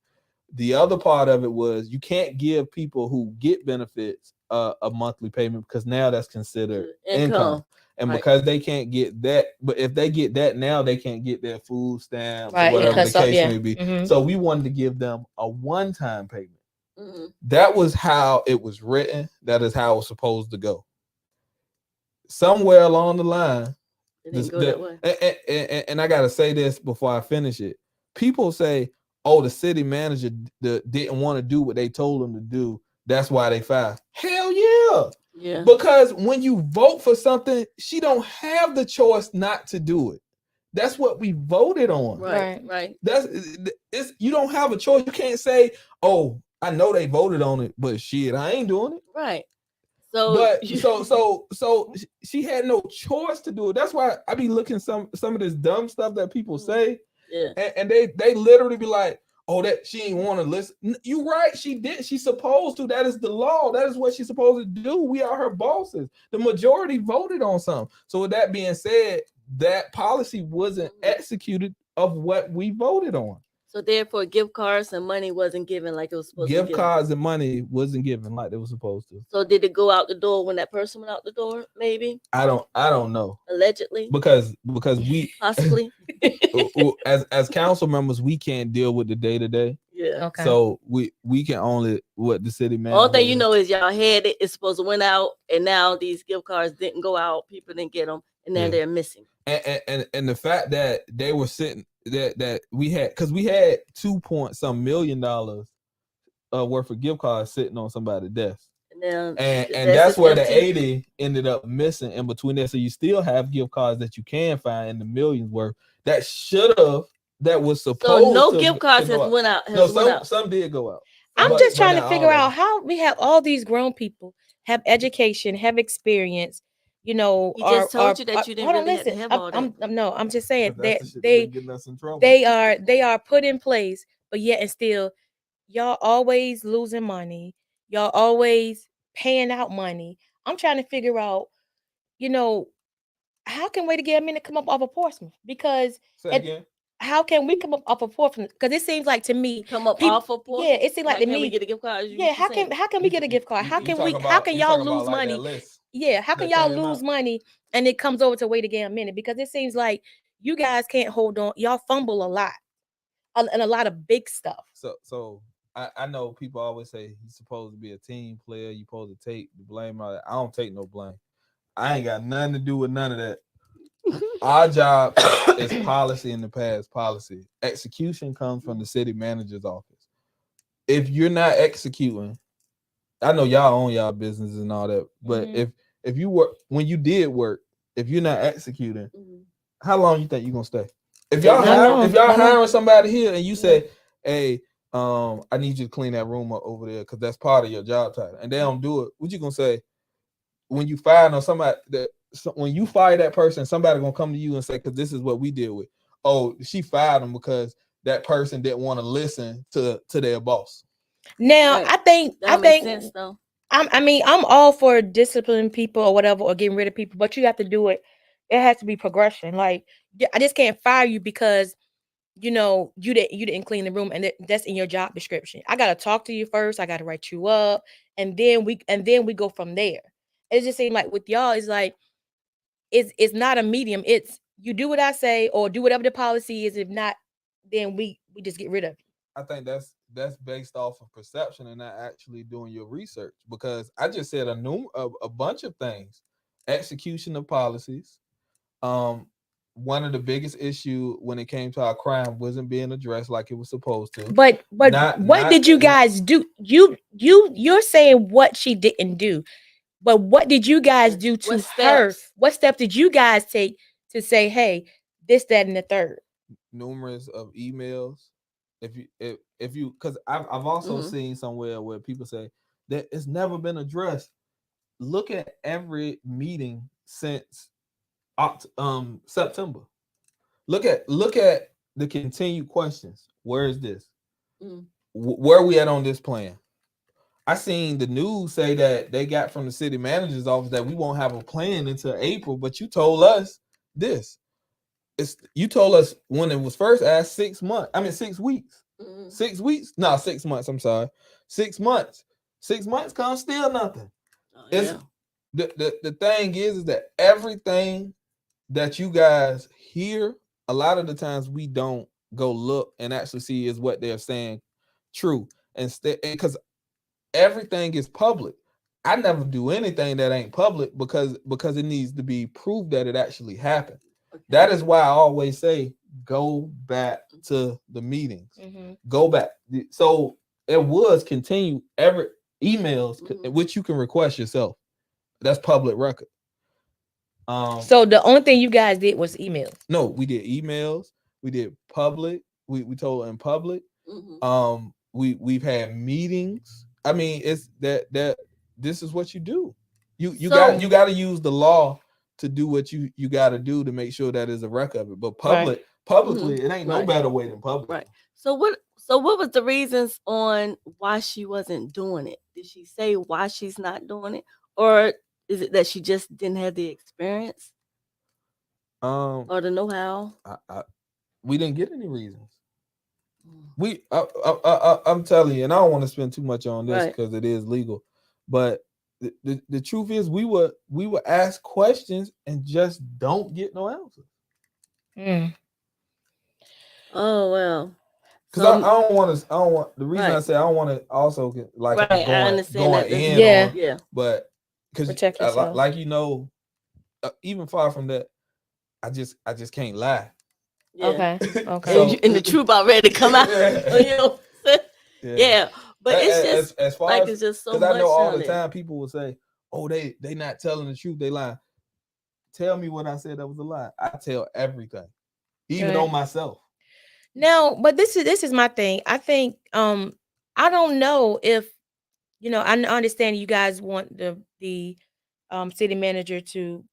S4: The other part of it was, you can't give people who get benefits a monthly payment, because now that's considered income. And because they can't get that, but if they get that now, they can't get their food stamps or whatever the case may be. So we wanted to give them a one-time payment. That was how it was written. That is how it was supposed to go. Somewhere along the line,
S5: it didn't go that way.
S4: And I got to say this before I finish it. People say, oh, the city manager didn't want to do what they told him to do. That's why they fired. Hell yeah. Yeah. Because when you vote for something, she don't have the choice not to do it. That's what we voted on.
S5: Right.
S4: You don't have a choice. You can't say, oh, I know they voted on it, but shit, I ain't doing it.
S5: Right.
S4: So she had no choice to do it. That's why I be looking some of this dumb stuff that people say.
S5: Yeah.
S4: And they literally be like, oh, that she ain't want to listen. You right, she did. She's supposed to. That is the law. That is what she's supposed to do. We are her bosses. The majority voted on something. So with that being said, that policy wasn't executed of what we voted on.
S5: So therefore, gift cards and money wasn't given like it was supposed to.
S4: Gift cards and money wasn't given like they were supposed to.
S5: So did it go out the door when that person went out the door? Maybe.
S4: I don't know.
S5: Allegedly.
S4: Because we
S5: possibly
S4: as council members, we can't deal with the day-to-day.
S5: Yeah.
S3: Okay.
S4: So we can only what the city manager.
S5: All thing you know is y'all had it. It's supposed to went out, and now these gift cards didn't go out. People didn't get them, and now they're missing.
S4: And the fact that they were sitting that we had, because we had $2 million worth of gift cards sitting on somebody's desk. And that's where the 80 ended up missing in between there. So you still have gift cards that you can find in the millions worth that was supposed.
S5: So no gift cards has went out.
S4: Some did go out.
S3: I'm just trying to figure out how we have all these grown people have education, have experience. You know,
S5: he just told you that you didn't really have to have all that.
S3: No, I'm just saying they are put in place, but yet and still, y'all always losing money. Y'all always paying out money. I'm trying to figure out, how can we get a minute come up off of Portsmouth? Because how can we come up off of Portsmouth? Because it seems like to me,
S5: off of Portsmouth.
S3: Yeah, it seems like to me.
S5: Can we get a gift card?
S3: Yeah, how can we get a gift card? How can y'all lose money? Yeah, how can y'all lose money and it comes over to wait again a minute? Because it seems like you guys can't hold on. Y'all fumble a lot and a lot of big stuff.
S4: So I know people always say you're supposed to be a team player. You're supposed to take the blame. I don't take no blame. I ain't got nothing to do with none of that. Our job is policy in the past policy. Execution comes from the city manager's office. If you're not executing, I know y'all own y'all businesses and all that, but if you work, when you did work, if you're not executing, how long you think you're gonna stay? If y'all hiring somebody here and you say, hey, I need you to clean that room up over there because that's part of your job title, and they don't do it, what you gonna say when you fire on somebody when you fire that person? Somebody gonna come to you and say, because this is what we deal with. Oh, she fired him because that person didn't want to listen to their boss.
S3: Now,
S5: Right.
S3: I think
S5: That makes sense though.
S3: I'm all for disciplining people or whatever, or getting rid of people, but you have to do it. It has to be progression. Like, I just can't fire you because you didn't clean the room, and that's in your job description. I gotta talk to you first. I gotta write you up, and then we go from there. It just seems like with y'all, it's like it's not a medium. It's you do what I say or do whatever the policy is. If not, then we just get rid of you.
S4: I think that's based off of perception and not actually doing your research, because I just said a bunch of things. Execution of policies. One of the biggest issue when it came to our crime wasn't being addressed like it was supposed to.
S3: But what did you guys do? You're saying what she didn't do, but what did you guys do to
S5: What
S3: her?
S5: steps?
S3: What steps did you guys take to say, hey, this, that, and the third?
S4: Numerous of emails. If you because I've also seen somewhere where people say that it's never been addressed. Look at every meeting since September. Look at the continued questions. Where is this? Where are we at on this plan? I seen the news say that they got from the city manager's office that we won't have a plan until April, but you told us this. You told us when it was first asked 6 months. I mean 6 weeks. 6 weeks? No, 6 months. I'm sorry. 6 months. 6 months comes still nothing. It's the thing is that everything that you guys hear, a lot of the times we don't go look and actually see is what they're saying true. Because everything is public. I never do anything that ain't public because it needs to be proved that it actually happened. Okay. That is why I always say go back to the meetings. Go back. So it was continue every emails which you can request yourself. That's public record.
S3: So the only thing you guys did was emails.
S4: No, we did emails. We did public. We told in public. We've had meetings. I mean, it's that this is what you do. You got to use the law to do what you got to do to make sure that is a record of it. But publicly, it ain't no better way than public.
S5: Right. So what was the reasons on why she wasn't doing it? Did she say why she's not doing it, or is it that she just didn't have the experience or the know-how?
S4: We didn't get any reasons. I'm telling you, and I don't want to spend too much on this because it is legal, but the truth is we would ask questions and just don't get no answers.
S5: Oh well.
S4: Because I don't want the reason I say I don't want to also get like
S5: I understand
S4: going
S5: that.
S4: in but because like even far from that, I just can't lie.
S3: Okay.
S5: So, and the truth already come out. But it's just
S4: as far
S5: like
S4: as,
S5: it's just so much.
S4: Because I know all the time people will say, "Oh, they not telling the truth. They lying." Tell me what I said that was a lie. I tell everything, even on myself.
S3: Now, but this is my thing. I think I don't know if I understand you guys want the city manager to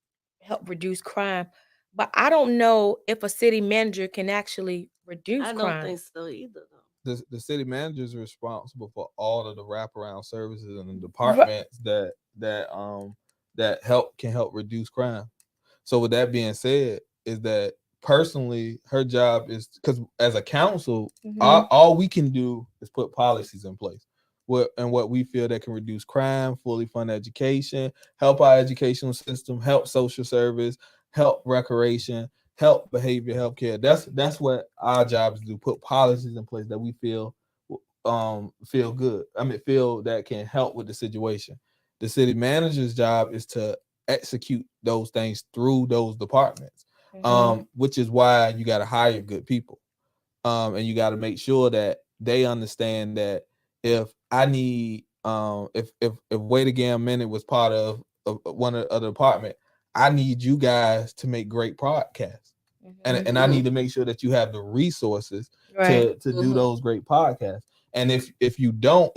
S3: help reduce crime, but I don't know if a city manager can actually reduce crime.
S5: I don't think so either, though.
S4: The city manager is responsible for all of the wraparound services and the departments that can help reduce crime. So with that being said, is that personally her job is, because as a council, all we can do is put policies in place. What we feel that can reduce crime, fully fund education, help our educational system, help social service, help recreation, help behavior healthcare. That's what our job is to do. Put policies in place that we feel good. I mean, feel that can help with the situation. The city manager's job is to execute those things through those departments, which is why you got to hire good people, and you got to make sure that they understand that if I need if WAGM Minute was part of one of the department, I need you guys to make great podcasts, and I need to make sure that you have the resources to do those great podcasts. And if you don't,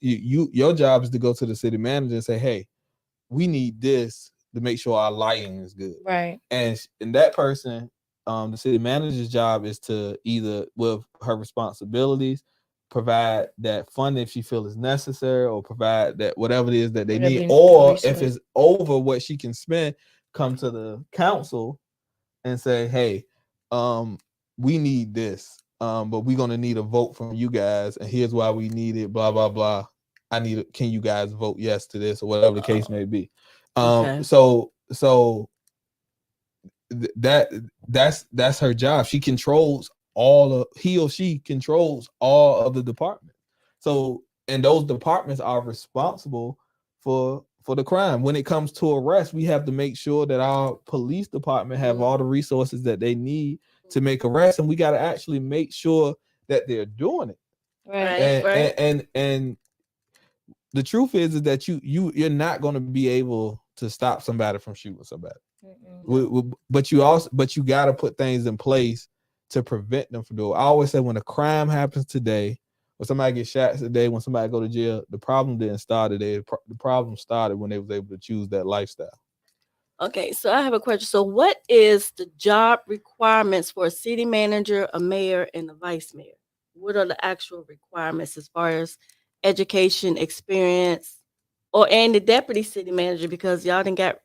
S4: your job is to go to the city manager and say, hey, we need this to make sure our lighting is good.
S3: Right.
S4: And that person the city manager's job is to either, with her responsibilities, provide that funding if she feels is necessary, or provide that whatever it is that they need, or if it's over what she can spend, come to the council and say, hey, we need this, but we're gonna need a vote from you guys, and here's why we need it, blah blah blah. Can you guys vote yes to this, or whatever the case may be. So that's her job. She controls he or she controls all of the departments. So, and those departments are responsible for the crime. When it comes to arrest, we have to make sure that our police department have all the resources that they need to make arrests, and we got to actually make sure that they're doing it. And the truth is that you're not going to be able to stop somebody from shooting somebody. But you got to put things in place to prevent them from doing it. I always say, when a crime happens today, when somebody gets shot today, when somebody go to jail, the problem didn't start today. The problem started when they was able to choose that lifestyle.
S5: Okay, so I have a question. So what is the job requirements for a city manager, a mayor, and a vice mayor? What are the actual requirements as far as education, experience, and the deputy city manager, because y'all done got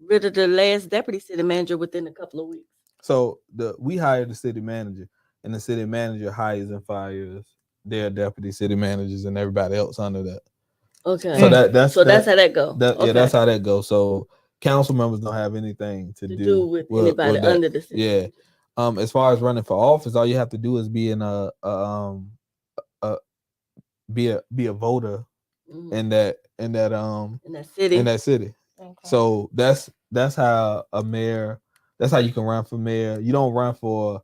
S5: rid of the last deputy city manager within a couple of weeks?
S4: So we hired the city manager, and the city manager hires and fires their deputy city managers and everybody else under that.
S5: Okay.
S4: So that's
S5: how that goes.
S4: Yeah, that's how that goes. So council members don't have anything to do
S5: with anybody
S4: with
S5: under the city.
S4: Yeah. As far as running for office, all you have to do is be in be a voter in that city. Okay. So that's how a mayor. That's how you can run for mayor. You don't run for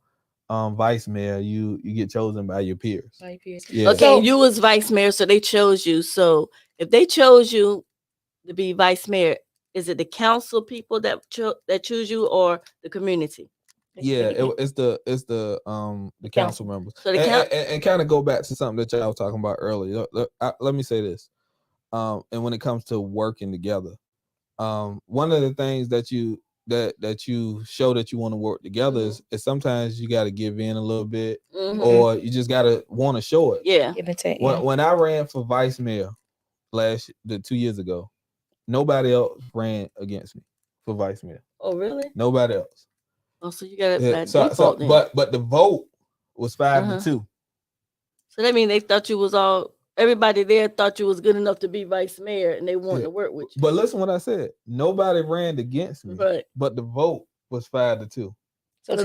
S4: vice mayor. You get chosen by your peers.
S5: Yeah. Okay, so, you was vice mayor, so they chose you. So if they chose you to be vice mayor, is it the council people that choose you, or the community?
S4: Yeah, it's the council members. So and kind of go back to something that y'all was talking about earlier. Let me say this. And when it comes to working together, one of the things that you show that you want to work together is sometimes you got to give in a little bit, or you just got to want to show it.
S5: Yeah.
S4: When I ran for vice mayor 2 years ago, nobody else ran against me for vice mayor.
S5: Oh, really?
S4: Nobody else.
S5: Oh, so you got default then.
S4: But the vote was 5-2.
S5: So that means they thought you was everybody there thought you was good enough to be vice mayor, and they wanted to work with you.
S4: But listen what I said. Nobody ran against me,
S5: right,
S4: but the vote was 5-2.
S5: So two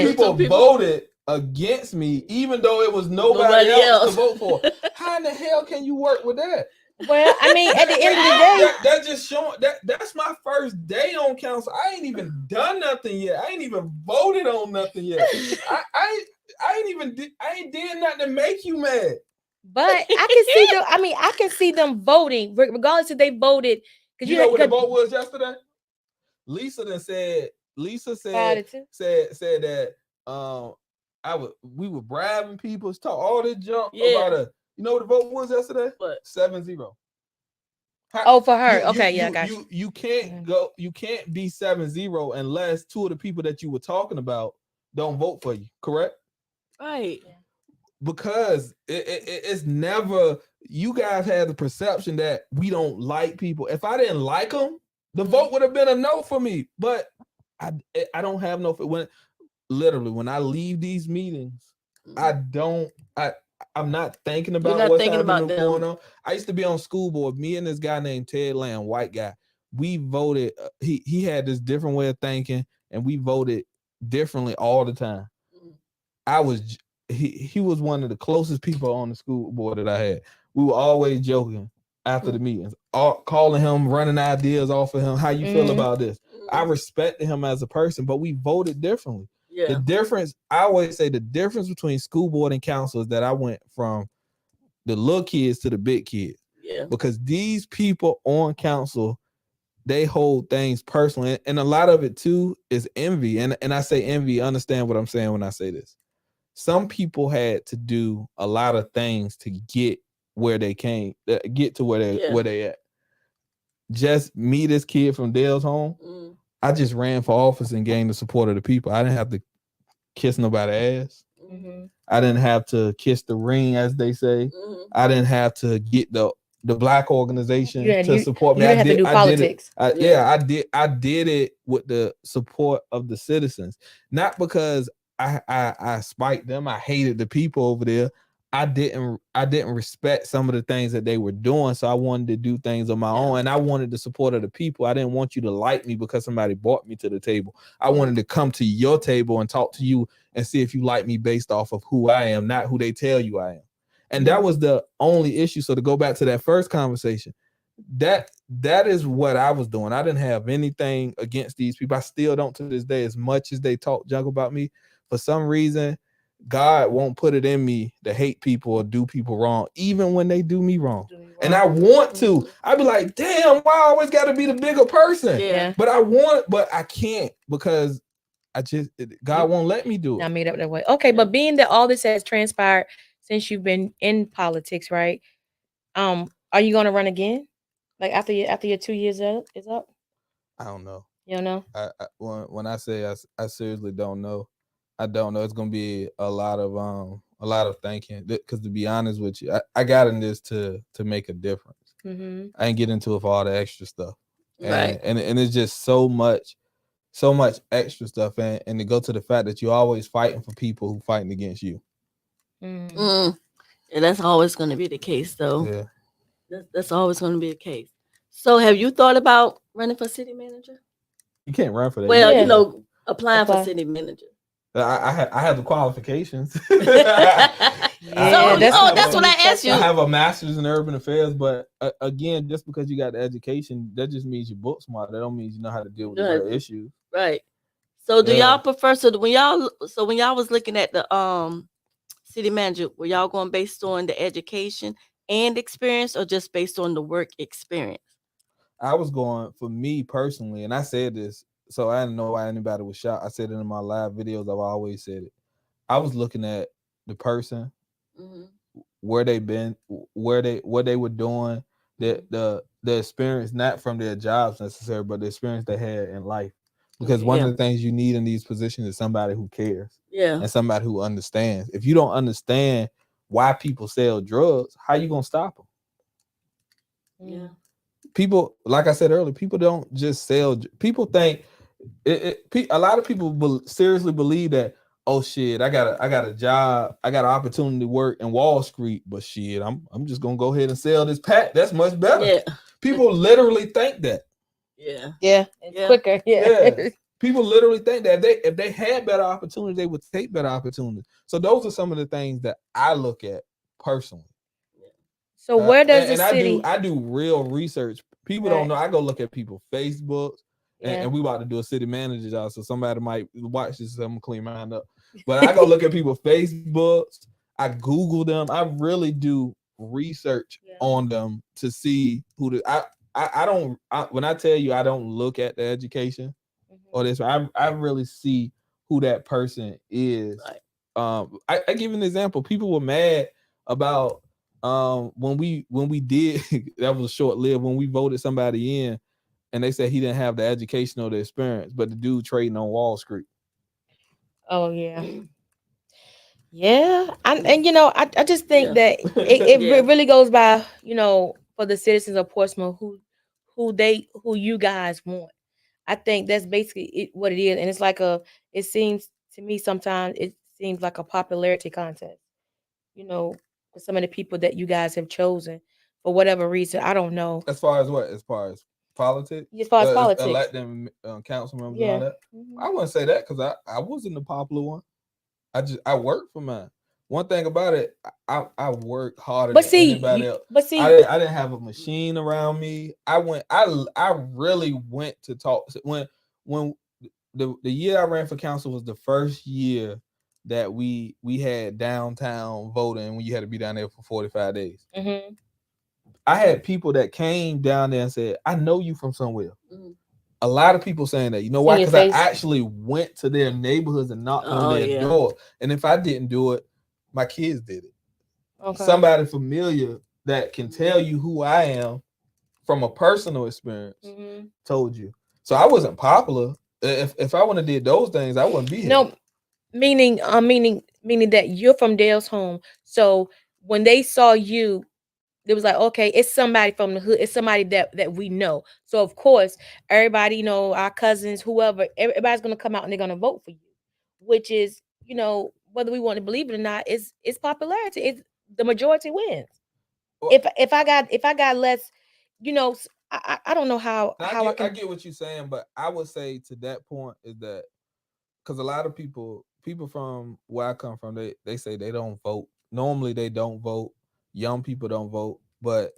S4: people voted against me, even though it was nobody else to vote for. How in the hell can you work with that?
S3: Well, I mean, at the end of the day,
S4: that just showing that's my first day on council. I ain't even done nothing yet. I ain't even voted on nothing yet. I ain't did nothing to make you mad.
S3: But I can see them voting, regardless if they voted.
S4: You know what the vote was yesterday? Lisa said that we were bribing people, talk all this junk about you know what the vote was yesterday?
S5: What?
S4: 7-0.
S3: For her. I got you.
S4: You can't go. You can't be 7-0 unless two of the people that you were talking about don't vote for you. Correct?
S5: Right.
S4: Because it's never. You guys had the perception that we don't like people. If I didn't like them, the vote would have been a no for me. But I don't have no. When I leave these meetings, I'm not thinking about what's going on. I used to be on school board. Me and this guy named Ted Lamb, white guy, we voted. He had this different way of thinking, and we voted differently all the time. He was one of the closest people on the school board that I had. We were always joking after the meetings, calling him, running ideas off of him. How you feel about this? I respected him as a person, but we voted differently. Yeah. The difference, I always say, the difference between school board and council is that I went from the little kids to the big kids.
S5: Yeah.
S4: Because these people on council, they hold things personally. And a lot of it too is envy. And I say envy, understand what I'm saying when I say this. Some people had to do a lot of things to get where they get to where they at. Just me, this kid from Dale's home, I just ran for office and gained the support of the people. I didn't have to kiss nobody's ass.
S3: Mm-hmm.
S4: I didn't have to kiss the ring, as they say. I didn't have to get the black organization to support me.
S3: You didn't have to do politics.
S4: I did it with the support of the citizens, not because I spiked them. I hated the people over there. I didn't respect some of the things that they were doing, so I wanted to do things on my own, and I wanted the support of the people. I didn't want you to like me because somebody brought me to the table. I wanted to come to your table and talk to you and see if you like me based off of who I am, not who they tell you I am. And that was the only issue. So to go back to that first conversation, that is what I was doing. I didn't have anything against these people. I still don't to this day. As much as they talk junk about me, for some reason, God won't put it in me to hate people or do people wrong, even when they do me wrong. And I want to. I'd be like, damn, why I always got to be the bigger person?
S3: Yeah.
S4: But I can't, because God won't let me do it.
S3: I made up that way. Okay, but being that all this has transpired since you've been in politics, right? Are you going to run again? Like after your 2 years is up?
S4: I don't know.
S3: You don't know?
S4: When I say I seriously don't know. I don't know. It's gonna be a lot of thinking. Because to be honest with you, I got in this to make a difference.
S3: Mm-hmm.
S4: I ain't get into it for all the extra stuff.
S5: Right.
S4: And it's just so much extra stuff. And to go to the fact that you're always fighting for people who fighting against you.
S5: And that's always going to be the case, though.
S4: Yeah.
S5: That's always going to be the case. So have you thought about running for city manager?
S4: You can't run for that.
S5: Well, applying for city manager.
S4: I have the qualifications.
S5: That's what I asked you.
S4: I have a master's in urban affairs, but again, just because you got the education, that just means you're book smart. That don't mean you know how to deal with the real issues.
S5: Right. So do y'all prefer, when y'all was looking at the city manager, were y'all going based on the education and experience, or just based on the work experience?
S4: I was going, for me personally, and I said this, so I didn't know why anybody was shocked. I said it in my live videos. I've always said it. I was looking at the person, where they been, what they were doing, the experience, not from their jobs necessarily, but the experience they had in life. Because one of the things you need in these positions is somebody who cares, and somebody who understands. If you don't understand why people sell drugs, how you gonna stop them?
S5: Yeah.
S4: People, like I said earlier, people don't just sell. People think a lot of people seriously believe that, oh shit, I got a job, I got an opportunity to work in Wall Street, but shit, I'm just gonna go ahead and sell this pack. That's much better.
S5: Yeah.
S4: People literally think that.
S3: Yeah. It's quicker. Yeah.
S4: People literally think that if they had better opportunities, they would take better opportunities. So those are some of the things that I look at personally.
S3: So where does the city?
S4: I do real research. People don't know. I go look at people's Facebooks, and we about to do a city manager job, so somebody might watch this. So I'm gonna clean mine up. But I go look at people's Facebooks. I Google them. I really do research on them to see who I don't. When I tell you I don't look at the education or this, I really see who that person is. Right. I give an example. People were mad about when we did that was short-lived, when we voted somebody in and they said he didn't have the education or the experience, but the dude trading on Wall Street.
S3: Oh yeah. Yeah. I just think that it really goes by, for the citizens of Portsmouth who you guys want. I think that's basically what it is. And it's like it seems to me sometimes it seems like a popularity contest, for some of the people that you guys have chosen for whatever reason. I don't know.
S4: As far as what? As far as politics?
S3: As far as politics.
S4: Electing council members and all that? I wouldn't say that, because I wasn't the popular one. I worked for mine. One thing about it, I worked harder than anybody else. But see, I didn't have a machine around me. I really went to talk. When the year I ran for council was the first year that we had downtown voting, when you had to be down there for 45 days. I had people that came down there and said, I know you from somewhere. A lot of people saying that. You know why? Because I actually went to their neighborhoods and knocked on their door. And if I didn't do it, my kids did it. Okay. Somebody familiar that can tell you who I am from a personal experience told you. So I wasn't popular. If I wouldn't have did those things, I wouldn't be here.
S3: No, meaning that you're from Dale's home. So when they saw you, it was like, okay, it's somebody from the hood. It's somebody that we know. So of course, everybody, our cousins, whoever, everybody's gonna come out and they're gonna vote for you, which is, whether we want to believe it or not, it's popularity. It's the majority wins.
S4: Well,
S3: If I got less, I don't know how I
S4: I get what you're saying, but I would say to that point is that because a lot of people from where I come from, they say they don't vote. Normally they don't vote. Young people don't vote, but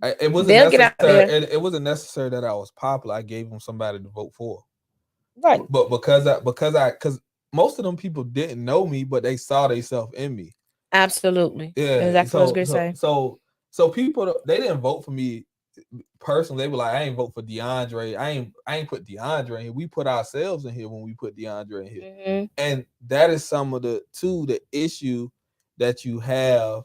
S4: it wasn't
S3: They'll get out
S4: necessary.
S3: there.
S4: It wasn't necessary that I was popular. I gave them somebody to vote for.
S3: Right.
S4: But because most of them people didn't know me, but they saw themselves in me.
S3: Absolutely.
S4: Yeah.
S3: Exactly what I was gonna say.
S4: So people, they didn't vote for me personally. They were like, I ain't vote for De'Andre. I ain't put De'Andre in here. We put ourselves in here when we put De'Andre in here.
S3: Mm-hmm.
S4: And that is some of the issue that you have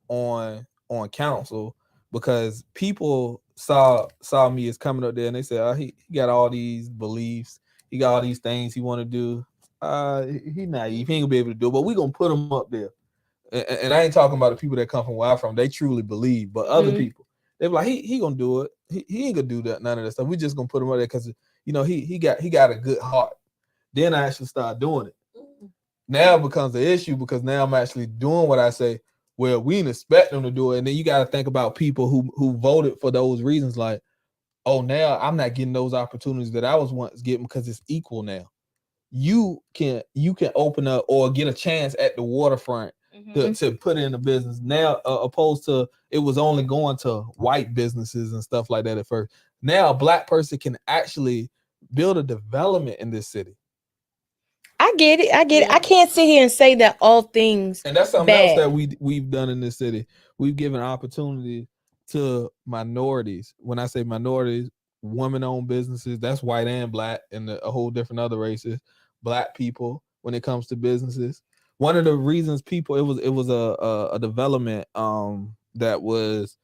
S4: on council, because people saw me as coming up there and they said, oh, he got all these beliefs, he got all these things he want to do. He naive, he ain't gonna be able to do it, but we gonna put him up there. And I ain't talking about the people that come from where I'm from. They truly believe, but other people, they be like, he gonna do it. He ain't gonna do that, none of that stuff. We just gonna put him up there because he got a good heart. Then I actually start doing it. Now it becomes an issue because now I'm actually doing what I say. Well, we didn't expect them to do it. And then you got to think about people who voted for those reasons. Like, oh, now I'm not getting those opportunities that I was once getting because it's equal now. You can open up or get a chance at the waterfront to put in a business now, opposed to it was only going to white businesses and stuff like that at first. Now a black person can actually build a development in this city.
S3: I get it. I can't sit here and say that all things.
S4: And that's something
S3: bad.
S4: else that we've done in this city. We've given opportunity to minorities. When I say minorities, women-owned businesses, that's white and black, and a whole different other races. Black people, when it comes to businesses. One of the reasons people, it was a development that's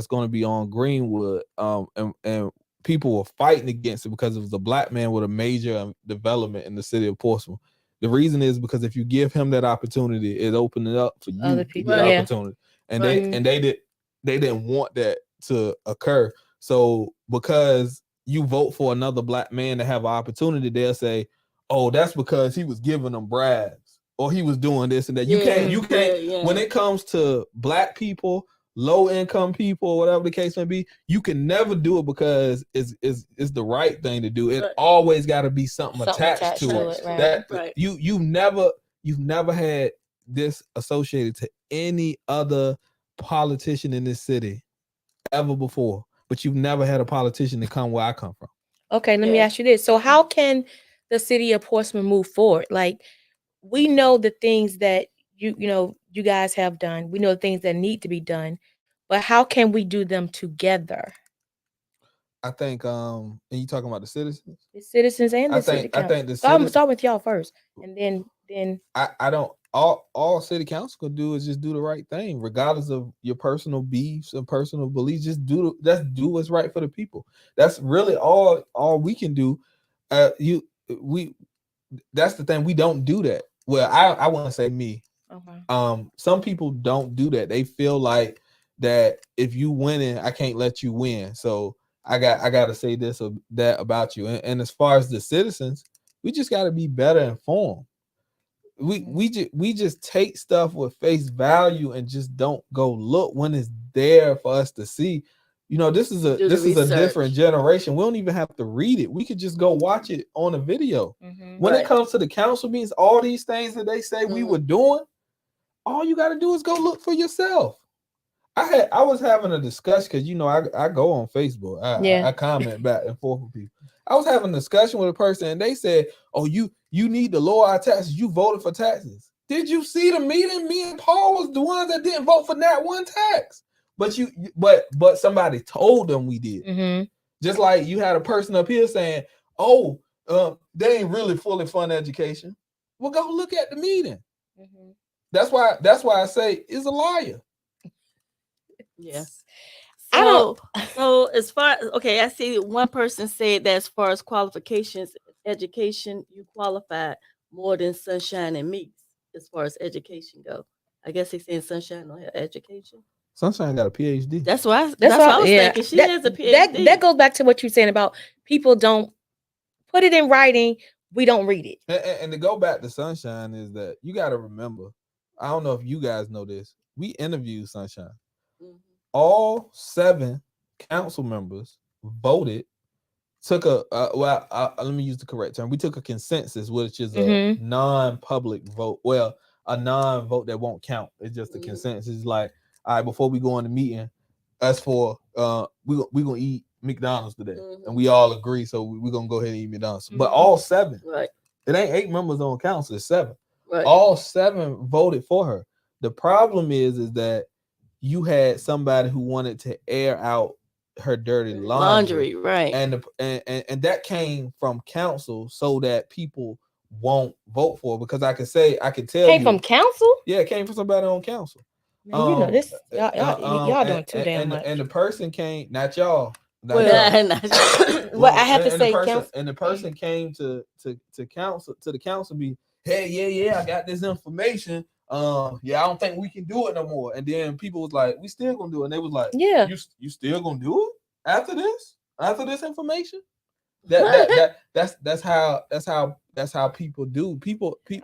S4: going to be on Greenwood, and people were fighting against it because it was a black man with a major development in the city of Portsmouth. The reason is because if you give him that opportunity, it opened it up for you
S3: Other
S4: to
S3: people,
S4: get opportunity. And they didn't want that to occur. So because you vote for another black man to have an opportunity, they'll say, oh, that's because he was giving them bribes or he was doing this and that. You can't. When it comes to black people, low income people, or whatever the case may be, you can never do it because it's the right thing to do. It always got to be something attached to it. That you've never had this associated to any other politician in this city ever before, but you've never had a politician to come where I come from.
S3: Okay, let me ask you this. So how can the city of Portsmouth move forward? Like, we know the things that you guys have done. We know the things that need to be done, but how can we do them together?
S4: I think and you talking about the citizens?
S3: The citizens and the city council.
S4: I think the citizens,
S3: start with y'all first, and then
S4: I don't. All city council could do is just do the right thing, regardless of your personal beefs and personal beliefs. Just do what's right for the people. That's really all we can do. That's the thing. We don't do that. Well, I want to say me.
S3: Okay.
S4: Some people don't do that. They feel like that if you winning, I can't let you win. So I got to say this or that about you. And as far as the citizens, we just got to be better informed. We just take stuff with face value and just don't go look when it's there for us to see. This is a different generation. We don't even have to read it. We could just go watch it on a video. When it comes to the council meetings, all these things that they say we were doing, all you got to do is go look for yourself. I was having a discussion because I go on Facebook. I comment back and forth with people. I was having a discussion with a person and they said, "Oh, you need to lower our taxes. You voted for taxes. Did you see the meeting? Me and Paul was the ones that didn't vote for that one tax. But somebody told them we did. Just like you had a person up here saying, "Oh, they ain't really fully fund education." Well, go look at the meeting. That's why I say is a liar.
S5: Yes.
S3: I don't.
S5: So as far okay, I see one person said that as far as qualifications, education, you qualified more than Sunshine and Meeks as far as education go. I guess he's saying Sunshine don't have education.
S4: Sunshine got a PhD.
S5: That's why.
S3: That's
S5: That's what I
S3: all.
S5: was
S3: Yeah,
S5: thinking. She has a PhD.
S3: that goes back to what you're saying about people don't put it in writing. We don't read it.
S4: And to go back to Sunshine is that you got to remember. I don't know if you guys know this. We interviewed Sunshine.
S5: Mhm.
S4: All 7 council members voted. Took a let me use the correct term. We took a consensus, which is a non-public vote. Well, a non-vote that won't count. It's just a consensus. It's like, all right, before we go on the meeting, as for we gonna eat McDonald's today, and we all agree. So we're gonna go ahead and eat McDonald's. But all 7,
S5: Right.
S4: It ain't 8 members on council. It's 7.
S5: Right.
S4: All 7 voted for her. The problem is that you had somebody who wanted to air out her dirty laundry,
S5: right?
S4: And that came from council so that people won't vote for her, because I can tell
S3: Came
S4: you
S3: from council.
S4: Yeah, it came from somebody on council.
S3: Man, you know this. Y'all doing too damn much.
S4: And the person came, not y'all.
S3: Well, I have to say, council.
S4: And the person came to council, to the council, be, hey, yeah, I got this information. I don't think we can do it no more. And then people was like, we still gonna do it. And they was like,
S3: yeah,
S4: you still gonna do it after this information? That's how people do.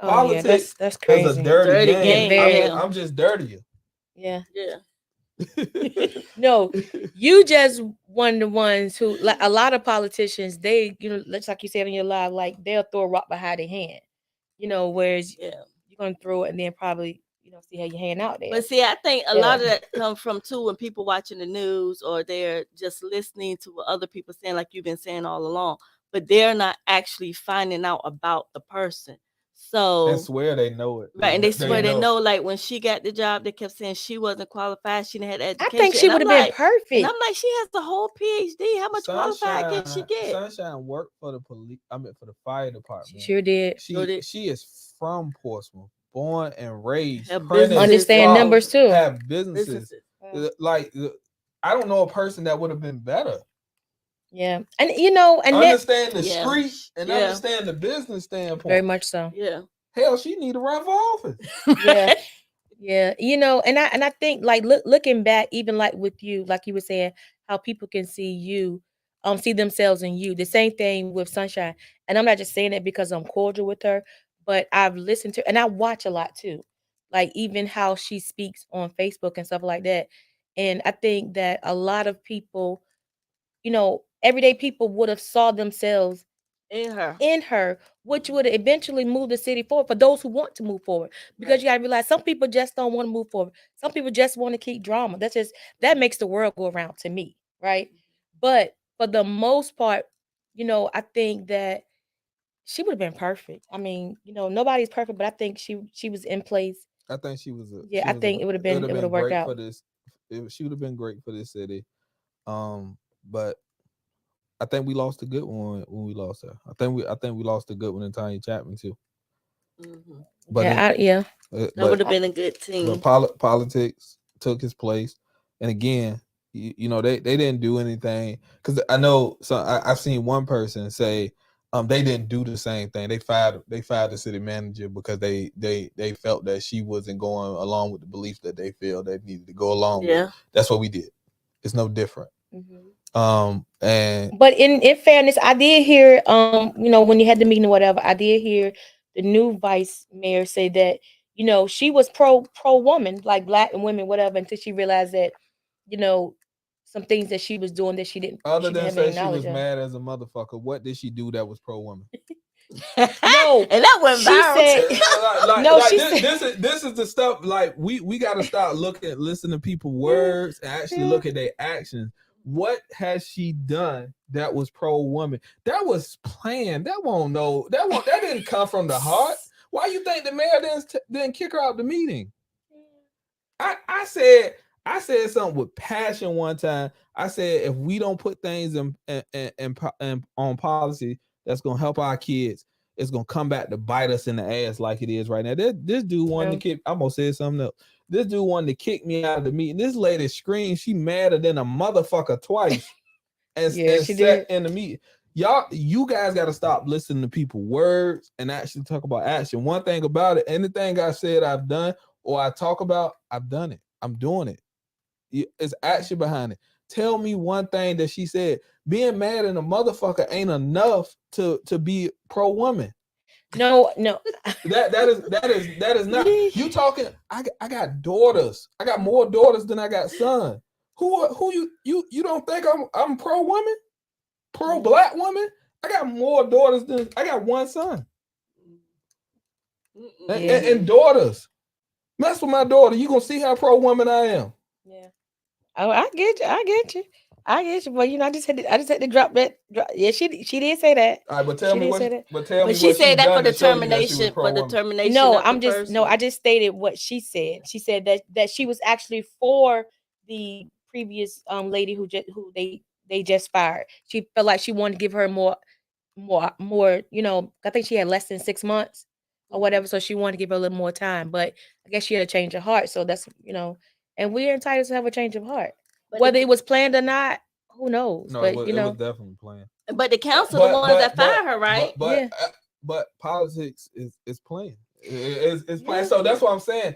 S4: Politics
S3: that's crazy.
S4: is a dirty game. I'm just dirtier.
S3: Yeah.
S4: Yeah.
S3: No, you just one of the ones who, like a lot of politicians, they, just like you said in your live, like they'll throw a rock behind their hand, whereas you're gonna throw it and then probably see how your hand out there.
S5: But see, I think a lot of that comes from too when people watching the news or they're just listening to what other people saying, like you've been saying all along, but they're not actually finding out about the person. So
S4: they swear they know it.
S5: Right, and they swear they know. Like when she got the job, they kept saying she wasn't qualified. She didn't have education.
S3: I think she would have been perfect.
S5: And I'm like, she has the whole PhD. How much qualified can she get?
S4: Sunshine worked for the police. For the fire department.
S3: She sure did.
S4: She is from Portsmouth, born and raised.
S3: Understand numbers too.
S4: Have businesses. Like, I don't know a person that would have been better.
S3: Yeah, and and
S4: understand the street and understand the business standpoint.
S3: Very much so.
S5: Yeah.
S4: Hell, she need to run for office.
S3: Yeah. And I think, like, looking back, even like with you, like you were saying, how people can see you, see themselves in you. The same thing with Sunshine. And I'm not just saying it because I'm cordial with her, but I've listened to, and I watch a lot too, like even how she speaks on Facebook and stuff like that. And I think that a lot of people, everyday people would have saw themselves in her, which would eventually move the city forward for those who want to move forward. Because you gotta realize some people just don't want to move forward. Some people just want to keep drama. That makes the world go around to me, right? But for the most part, I think that she would have been perfect. I mean, nobody's perfect, but I think she was in place.
S4: I think she was.
S3: I think it would have worked out.
S4: She would have been great for this city. But I think we lost a good one when we lost her. I think we lost a good one in Tanya Chapman too.
S5: Mm-hmm.
S4: But
S5: that would have been a good team.
S4: But politics took his place, and again, they didn't do anything, because I know. So I've seen one person say, they didn't do the same thing. They fired the city manager because they felt that she wasn't going along with the beliefs that they feel they needed to go along with. That's what we did. It's no different.
S3: Mm-hmm.
S4: But
S3: in fairness, I did hear, when you had the meeting or whatever, I did hear the new vice mayor say that, she was pro woman, like black and women, whatever, until she realized that, some things that she was doing that she didn't.
S4: Other than say she was mad as a motherfucker, what did she do that was pro woman?
S3: No,
S5: and that went viral.
S4: This is the stuff, like we got to start listen to people's words and actually look at their actions. What has she done that was pro woman? That was planned. That didn't come from the heart. Why you think the mayor didn't kick her out the meeting? I said something with passion one time. I said, if we don't put things in on policy that's gonna help our kids, it's gonna come back to bite us in the ass like it is right now. This dude wanted to kick. I almost said something else. This dude wanted to kick me out of the meeting. This lady screamed. She madder than a motherfucker twice. And
S3: she
S4: sat
S3: did.
S4: in the meeting. You guys got to stop listening to people's words and actually talk about action. One thing about it, anything I said I've done or I talk about, I've done it. I'm doing it. It's action behind it. Tell me one thing that she said. Being mad at a motherfucker ain't enough to be pro-woman.
S3: No.
S4: that is not. You talking? I got daughters. I got more daughters than I got sons. Who you don't think I'm pro-woman? Pro-black woman? I got more daughters than I got one son. And daughters. Mess with my daughter. You gonna see how pro-woman I am.
S3: Yeah. Oh, I get you. But I just had to drop that. Yeah, she did say that.
S4: All right, but tell me what.
S5: But she said that for determination. For determination.
S3: No, I just stated what she said. She said that she was actually for the previous lady who they just fired. She felt like she wanted to give her more. I think she had less than 6 months or whatever, so she wanted to give her a little more time. But I guess she had a change of heart. So that's and we're entitled to have a change of heart. But whether it was planned or not, who knows?
S4: No,
S3: but
S4: it was definitely planned.
S5: But the council, the ones that fired her, right?
S4: But politics is playing. It's playing. Yeah. So that's what I'm saying.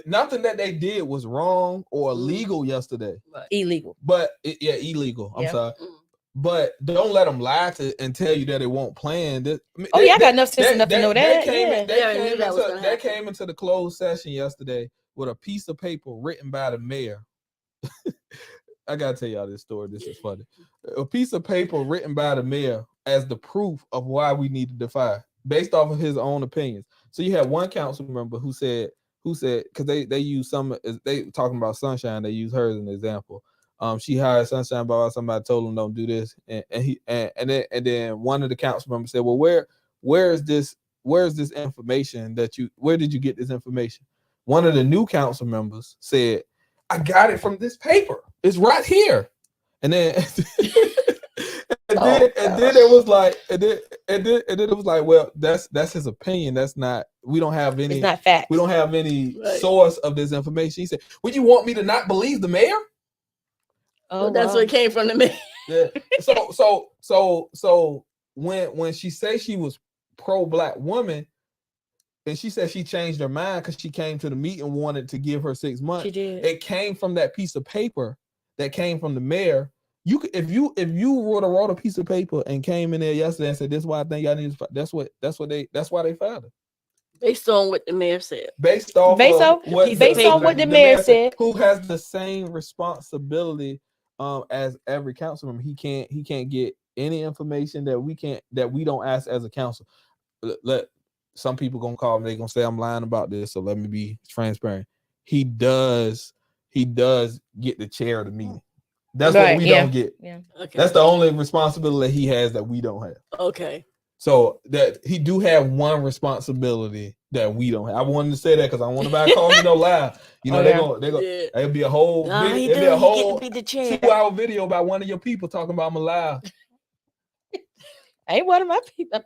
S4: Nothing that they did was wrong or illegal yesterday.
S3: Right. Illegal.
S4: But illegal. I'm sorry. But don't let them lie and tell you that it won't plan.
S3: I got enough sense enough to know that.
S4: That came into the closed session yesterday with a piece of paper written by the mayor. I gotta tell y'all this story. This is funny. A piece of paper written by the mayor as the proof of why we need to defy, based off of his own opinions. So you had one council member who said because they use they talking about Sunshine, they use her as an example. She hired Sunshine by somebody told him don't do this, and then one of the council members said, well, where is this information where did you get this information? One of the new council members said, I got it from this paper. It's right here. And then then it was like, and then it was like, well, that's his opinion. That's not. We don't have any.
S3: It's not fact.
S4: We don't have any source of this information. He said, "Would you want me to not believe the mayor?"
S5: Oh, that's what came from the mayor.
S4: Yeah. So when she said she was pro-black woman, and she said she changed her mind because she came to the meeting and wanted to give her 6 months.
S3: She did.
S4: It came from that piece of paper that came from the mayor. You could, if you wrote a piece of paper and came in there yesterday and said, "This is why I think y'all need to," that's why they filed it.
S5: Based on what the mayor said.
S4: Based on what the
S3: mayor said.
S4: Who has the same responsibility as every council member. He can't get any information that we don't ask as a council. Let some people gonna call me, they gonna say I'm lying about this, so let me be transparent. He does get the chair of the meeting. That's what we don't get. Yeah. Okay. That's the only responsibility he has that we don't have.
S5: Okay.
S4: So that he do have one responsibility that we don't have. I wanted to say that because I want nobody to call me no lie. It'll be a whole 2-hour video about one of your people talking about I'm alive.
S3: Ain't one of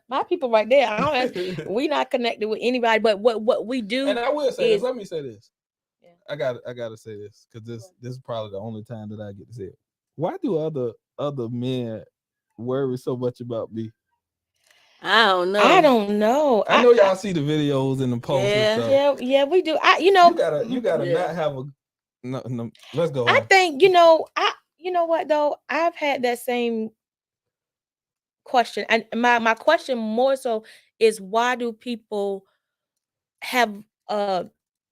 S3: my people right there. We not connected with anybody, but what we do.
S4: And I will say this. Let me say this. Yeah. I gotta say this because this is probably the only time that I get to say it. Why do other men worry so much about me?
S5: I don't know.
S4: I know y'all see the videos and the posts and stuff.
S3: Yeah, we do. You
S4: gotta not have a no. Let's go.
S3: I think you know what though. I've had that same question, and my question more so is why do people have a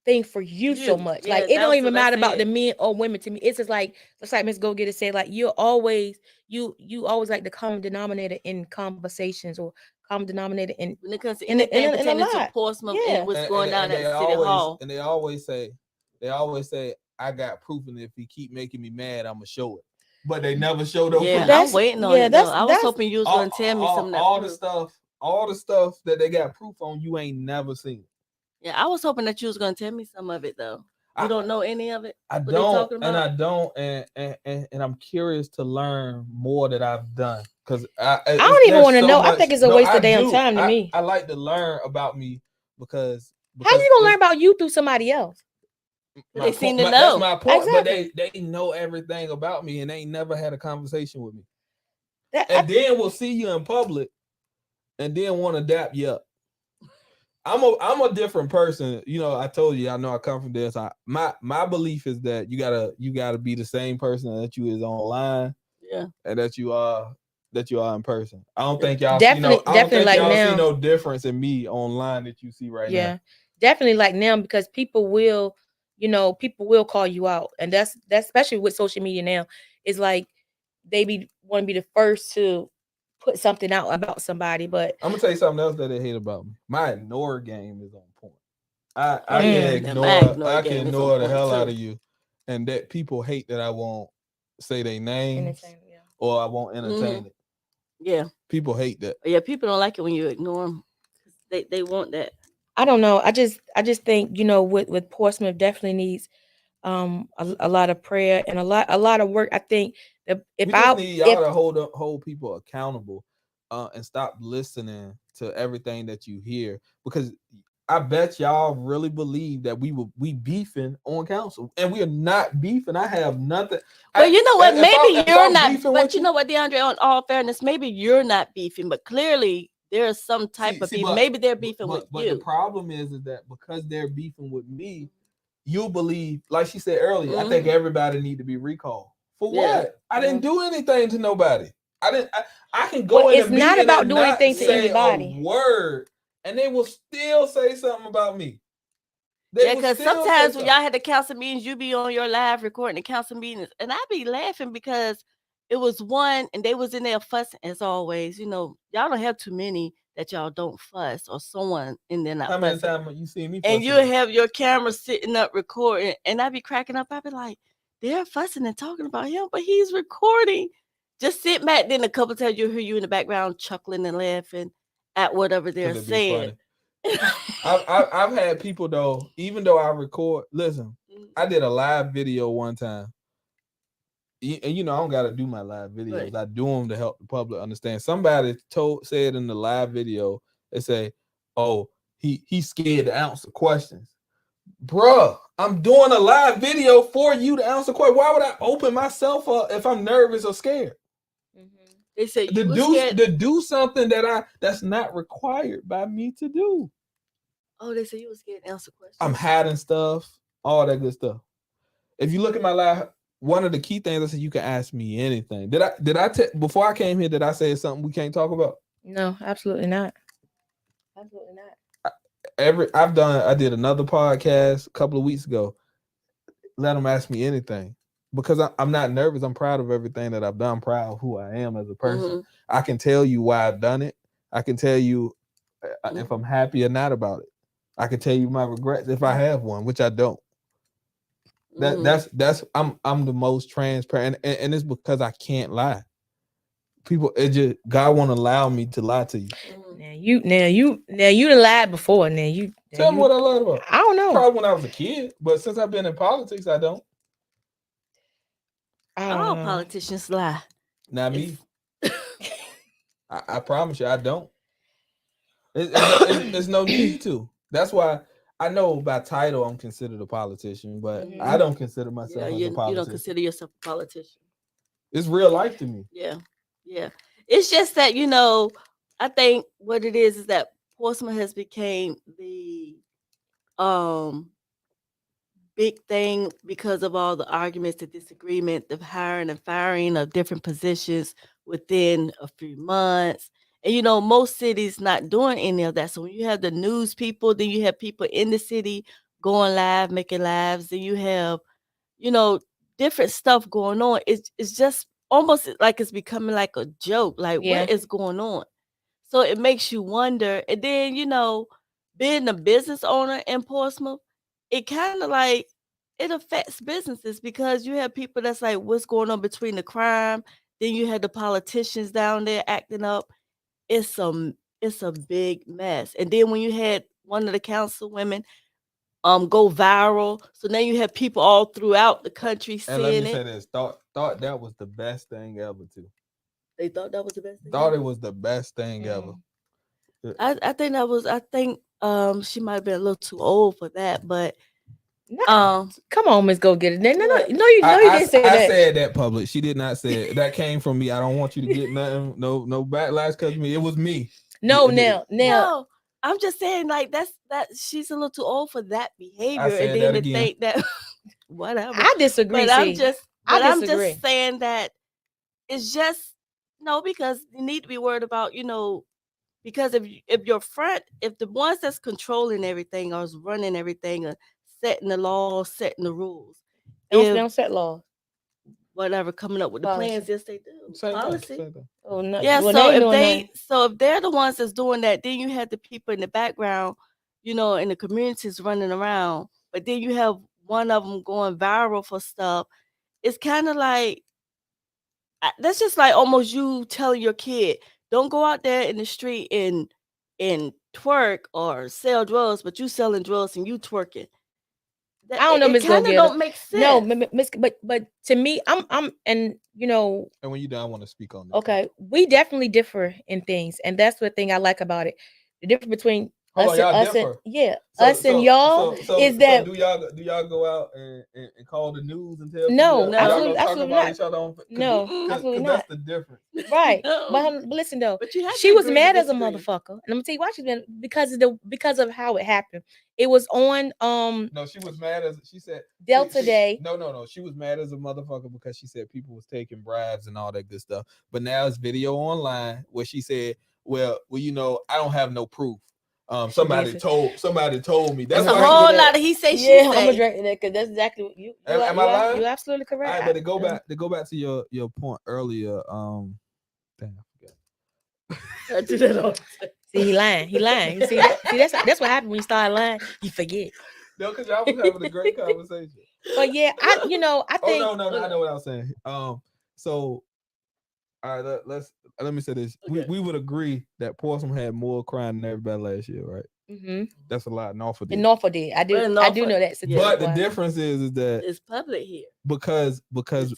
S3: thing for you so much? Like it don't even matter about the men or women. To me, it's just like Miss Go Getter said. Like you always like the common denominator in conversations or common denominator in
S5: when it comes to anything pertaining to Portsmouth and what's going down at City Hall.
S4: And they always say, I got proof, and if he keep making me mad, I'm gonna show it. But they never show those.
S5: Yeah, I'm waiting on it. I was hoping you was gonna tell me some
S4: all the stuff that they got proof on. You ain't never seen.
S5: Yeah, I was hoping that you was gonna tell me some of it though. You don't know any of it.
S4: I don't, and I'm curious to learn more that I've done because I
S3: don't even want to know. I think it's a waste of damn time to me.
S4: I like to learn about me because
S3: how you gonna learn about you through somebody else?
S5: They seem to know.
S4: That's my point.
S3: Exactly.
S4: But they know everything about me, and they ain't never had a conversation with me.
S3: That,
S4: And then we'll see you in public, and then want to dap you up. I'm a different person. You know, I told you, I know I come from this. My belief is that you gotta be the same person that you is online,
S5: Yeah.
S4: and that you are in person. I don't think y'all
S3: Definitely-
S4: I don't think
S3: like
S4: y'all
S3: now.
S4: see no difference in me online that you see right
S3: yeah,
S4: now.
S3: definitely like now, because people will, people will call you out, and that's especially with social media now. It's like they want to be the first to put something out about somebody, but
S4: I'm gonna tell you something else that they hate about me. My ignore game is on point. I can ignore the hell out of you, and that people hate that I won't say their names or I won't entertain it.
S5: Yeah,
S4: people hate that.
S5: Yeah, people don't like it when you ignore them. They want that.
S3: I don't know. I just think, with Portsmouth definitely needs a lot of prayer and a lot of work. I think that if
S4: we just need y'all to hold people accountable, and stop listening to everything that you hear, because I bet y'all really believe that we beefing on council, and we are not beefing. I have nothing.
S5: Well, you know what? Maybe you're not.
S4: beefing
S5: But
S4: with
S5: you know what, DeAndre? On all fairness, maybe you're not beefing, but clearly there is some type of beef. Maybe they're beefing with you.
S4: But the problem is that because they're beefing with me, you believe, like she said earlier, I think everybody need to be recalled. For what? I didn't do anything to nobody. I can go in a meeting
S3: not about
S4: and
S3: doing
S4: not
S3: anything to
S4: say
S3: anybody.
S4: a word, and they will still say something about me.
S5: Yeah, because sometimes when y'all had the council meetings, you be on your live recording the council meetings, and I be laughing because it was one, and they was in there fussing as always. You know, y'all don't have too many that y'all don't fuss, or someone in there not fussing.
S4: How many times you see me fussing?
S5: And you have your camera sitting up recording, and I be cracking up. I be like, they're fussing and talking about him, but he's recording. Just sit back. Then a couple times you'll hear you in the background chuckling and laughing at whatever they're saying.
S4: I've had people though, even though I record. Listen, I did a live video one time, and I don't got to do my live videos. Right. I do them to help the public understand. Somebody said in the live video, they say, "Oh, he's scared to answer questions." Bruh, I'm doing a live video for you to answer questions. Why would I open myself up if I'm nervous or scared?
S5: They say
S4: to do something that's not required by me to do.
S5: Oh, they say you were scared to answer questions.
S4: I'm hiding stuff, all that good stuff. If you look at my live, one of the key things I said, you can ask me anything. Did I before I came here? Did I say something we can't talk about?
S3: No, absolutely not.
S5: Absolutely not.
S4: I did another podcast a couple of weeks ago. Let them ask me anything, because I'm not nervous. I'm proud of everything that I've done. I'm proud of who I am as a person. I can tell you why I've done it. I can tell you if I'm happy or not about it. I can tell you my regrets if I have one, which I don't. I'm the most transparent, and it's because I can't lie. People, God won't allow me to lie to you.
S3: Now you done lied before.
S4: Tell me what I lied about.
S3: I don't know.
S4: Probably when I was a kid, but since I've been in politics, I don't.
S5: All politicians lie.
S4: Not me. I promise you, I don't. There's no need to. That's why I know by title I'm considered a politician, but I don't consider myself as a politician.
S5: You don't consider yourself a politician.
S4: It's real life to me.
S5: Yeah. It's just that, I think what it is that Portsmouth has became the big thing because of all the arguments, the disagreement, the hiring and firing of different positions within a few months. And, most cities not doing any of that. So when you have the news people, then you have people in the city going live, making lives, then you have, different stuff going on. It's just almost like it's becoming like a joke. Like, what is going on? So it makes you wonder. And then, being a business owner in Portsmouth, it kind of like, it affects businesses because you have people that's like, what's going on between the crime? Then you have the politicians down there acting up. It's a big mess. And then when you had one of the councilwomen go viral, so now you have people all throughout the country seeing it.
S4: And let me say this: thought that was the best thing ever too.
S5: They thought that was the best thing.
S4: Thought it was the best thing ever.
S5: I think she might have been a little too old for that, but
S3: Come on, Miss Go Get It. No,
S4: I
S3: didn't say that.
S4: I said that public. She did not say it. That came from me. I don't want you to get nothing. No backlash because me. It was me.
S3: No.
S5: I'm just saying, like that. She's a little too old for that behavior,
S4: said
S5: and then
S4: that
S5: to
S4: again.
S5: think that whatever.
S3: I disagree.
S5: But I'm
S3: disagree.
S5: just saying that it's just no, because you need to be worried about, because if the ones that's controlling everything or is running everything or setting the laws, setting the rules,
S3: they don't set laws.
S5: Whatever, coming up with the plans, yes they do. Policy.
S3: Oh no.
S5: Yeah,
S3: Well,
S5: so if they're the ones that's doing that, then you have the people in the background, in the communities running around, but then you have one of them going viral for stuff. It's kind of like that's just like almost you telling your kid, don't go out there in the street and twerk or sell drugs, but you selling drugs and you twerking.
S3: I don't know, Miss Go Get It.
S5: Don't make sense.
S3: No, Miss, but to me, I'm and
S4: And when you done, I want to speak on that.
S3: Okay, we definitely differ in things, and that's the thing I like about it. The difference between us and y'all is that
S4: do y'all go out and call the news and tell
S3: no,
S4: absolutely not.
S3: No, absolutely not.
S4: That's the difference,
S3: right?
S5: No.
S3: But listen though,
S5: she
S3: was mad as a motherfucker, and I'm gonna tell you why she's been because of how it happened. It was on
S4: No, she was mad as she said
S3: Delta Day.
S4: No. She was mad as a motherfucker because she said people was taking bribes and all that good stuff. But now it's video online where she said, well, I don't have no proof. Somebody told me.
S5: That's a whole lot of he say she say.
S3: I'm gonna drink that because that's exactly what you.
S4: Am I lying?
S3: You're absolutely correct.
S4: All right, but to go back to your point earlier. Damn, I forgot.
S5: I do that all.
S3: See, he lying. You see that's what happened when you start lying. You forget.
S4: No, because y'all was having a great conversation.
S3: But yeah, I think.
S4: Oh no, I know what I was saying. So, all right, let me say this. Okay. We would agree that Portsmouth had more crime than everybody last year, right?
S3: Mm-hmm.
S4: That's a lot. Norfolk did.
S3: I do know that.
S4: But the difference is that
S5: it's public here
S4: because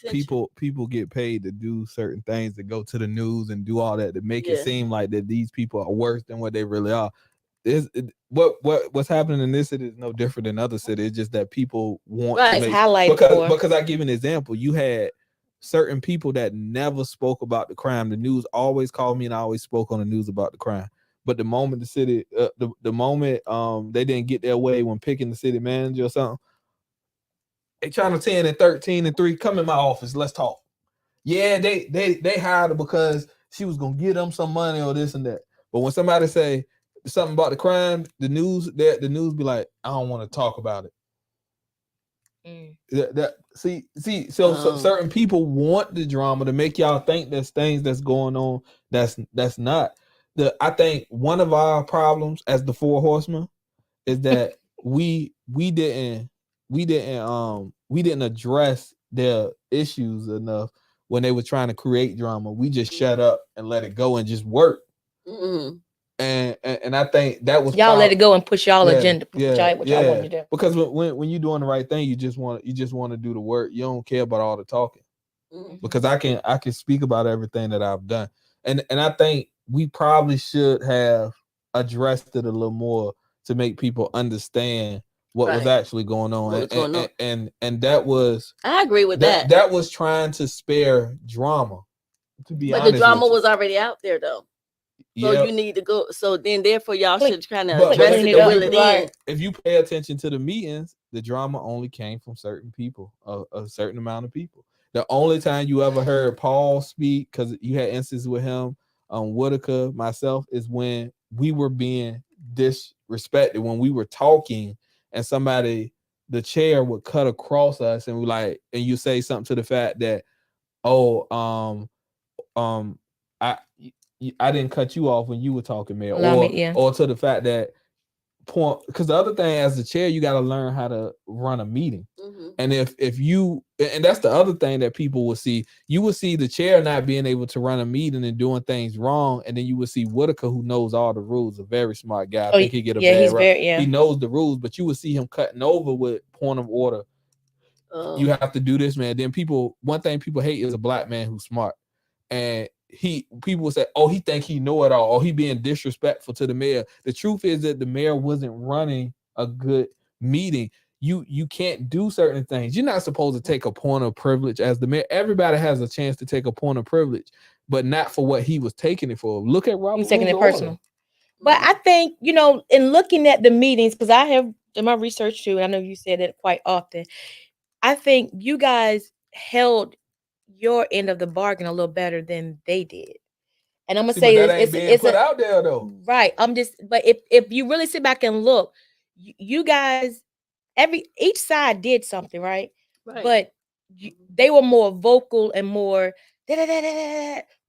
S4: people get paid to do certain things, to go to the news and do all that, to make it seem like that these people are worse than what they really are. What's happening in this city is no different than other cities. It's just that people want to
S3: highlight
S4: because I give an example. You had certain people that never spoke about the crime. The news always called me and I always spoke on the news about the crime. But the moment the city, the moment they didn't get their way when picking the city manager or something, they trying to 10 and 13 and 3, come in my office, let's talk. Yeah, they hired her because she was gonna give them some money or this and that. But when somebody say something about the crime, the news be like, I don't want to talk about it. So certain people want the drama to make y'all think there's things that's going on that's not. I think one of our problems as the Four Horsemen is that we didn't address their issues enough when they were trying to create drama. We just shut up and let it go and just work. Mm-hmm. And I think that was
S3: y'all let it go and push y'all agenda.
S4: What y'all want to do. Because when you're doing the right thing, you just want to do the work. You don't care about all the talking. Mm-hmm. Because I can speak about everything that I've done. And I think we probably should have addressed it a little more to make people understand what was actually going on. And that was,
S5: I agree with that.
S4: That was trying to spare drama. To be honest,
S5: but the drama was already out there though. So you need to go. So then, therefore, y'all should kind of address it to will it in.
S4: If you pay attention to the meetings, the drama only came from certain people, a certain amount of people. The only time you ever heard Paul speak, because you had instances with him, Whitaker, myself, is when we were being disrespected, when we were talking, and the chair would cut across us, and and you say something to the fact that, I didn't cut you off when you were talking, Mayor, or to the fact that point, because the other thing, as the chair, you got to learn how to run a meeting. Mm-hmm. And if you, and that's the other thing that people will see, you will see the chair not being able to run a meeting and doing things wrong, and then you will see Whitaker, who knows all the rules, a very smart guy. I think he get a bad rap. He knows the rules, but you will see him cutting over with point of order. You have to do this, man. Then one thing people hate is a black man who's smart, and people will say, he think he know it all, or he being disrespectful to the mayor. The truth is that the mayor wasn't running a good meeting. you can't do certain things. You're not supposed to take a point of privilege as the mayor. Everybody has a chance to take a point of privilege, but not for what he was taking it for. Look at Robert.
S3: He's taking it
S4: Rules of Order.
S3: personal. But I think, in looking at the meetings, because I have done my research too, and I know you said it quite often, I think you guys held your end of the bargain a little better than they did. And I'm gonna
S4: See,
S3: say
S4: but that ain't being put out there though.
S3: right. But if you really sit back and look, you guys, each side did something, right?
S5: Right.
S3: But they were more vocal and more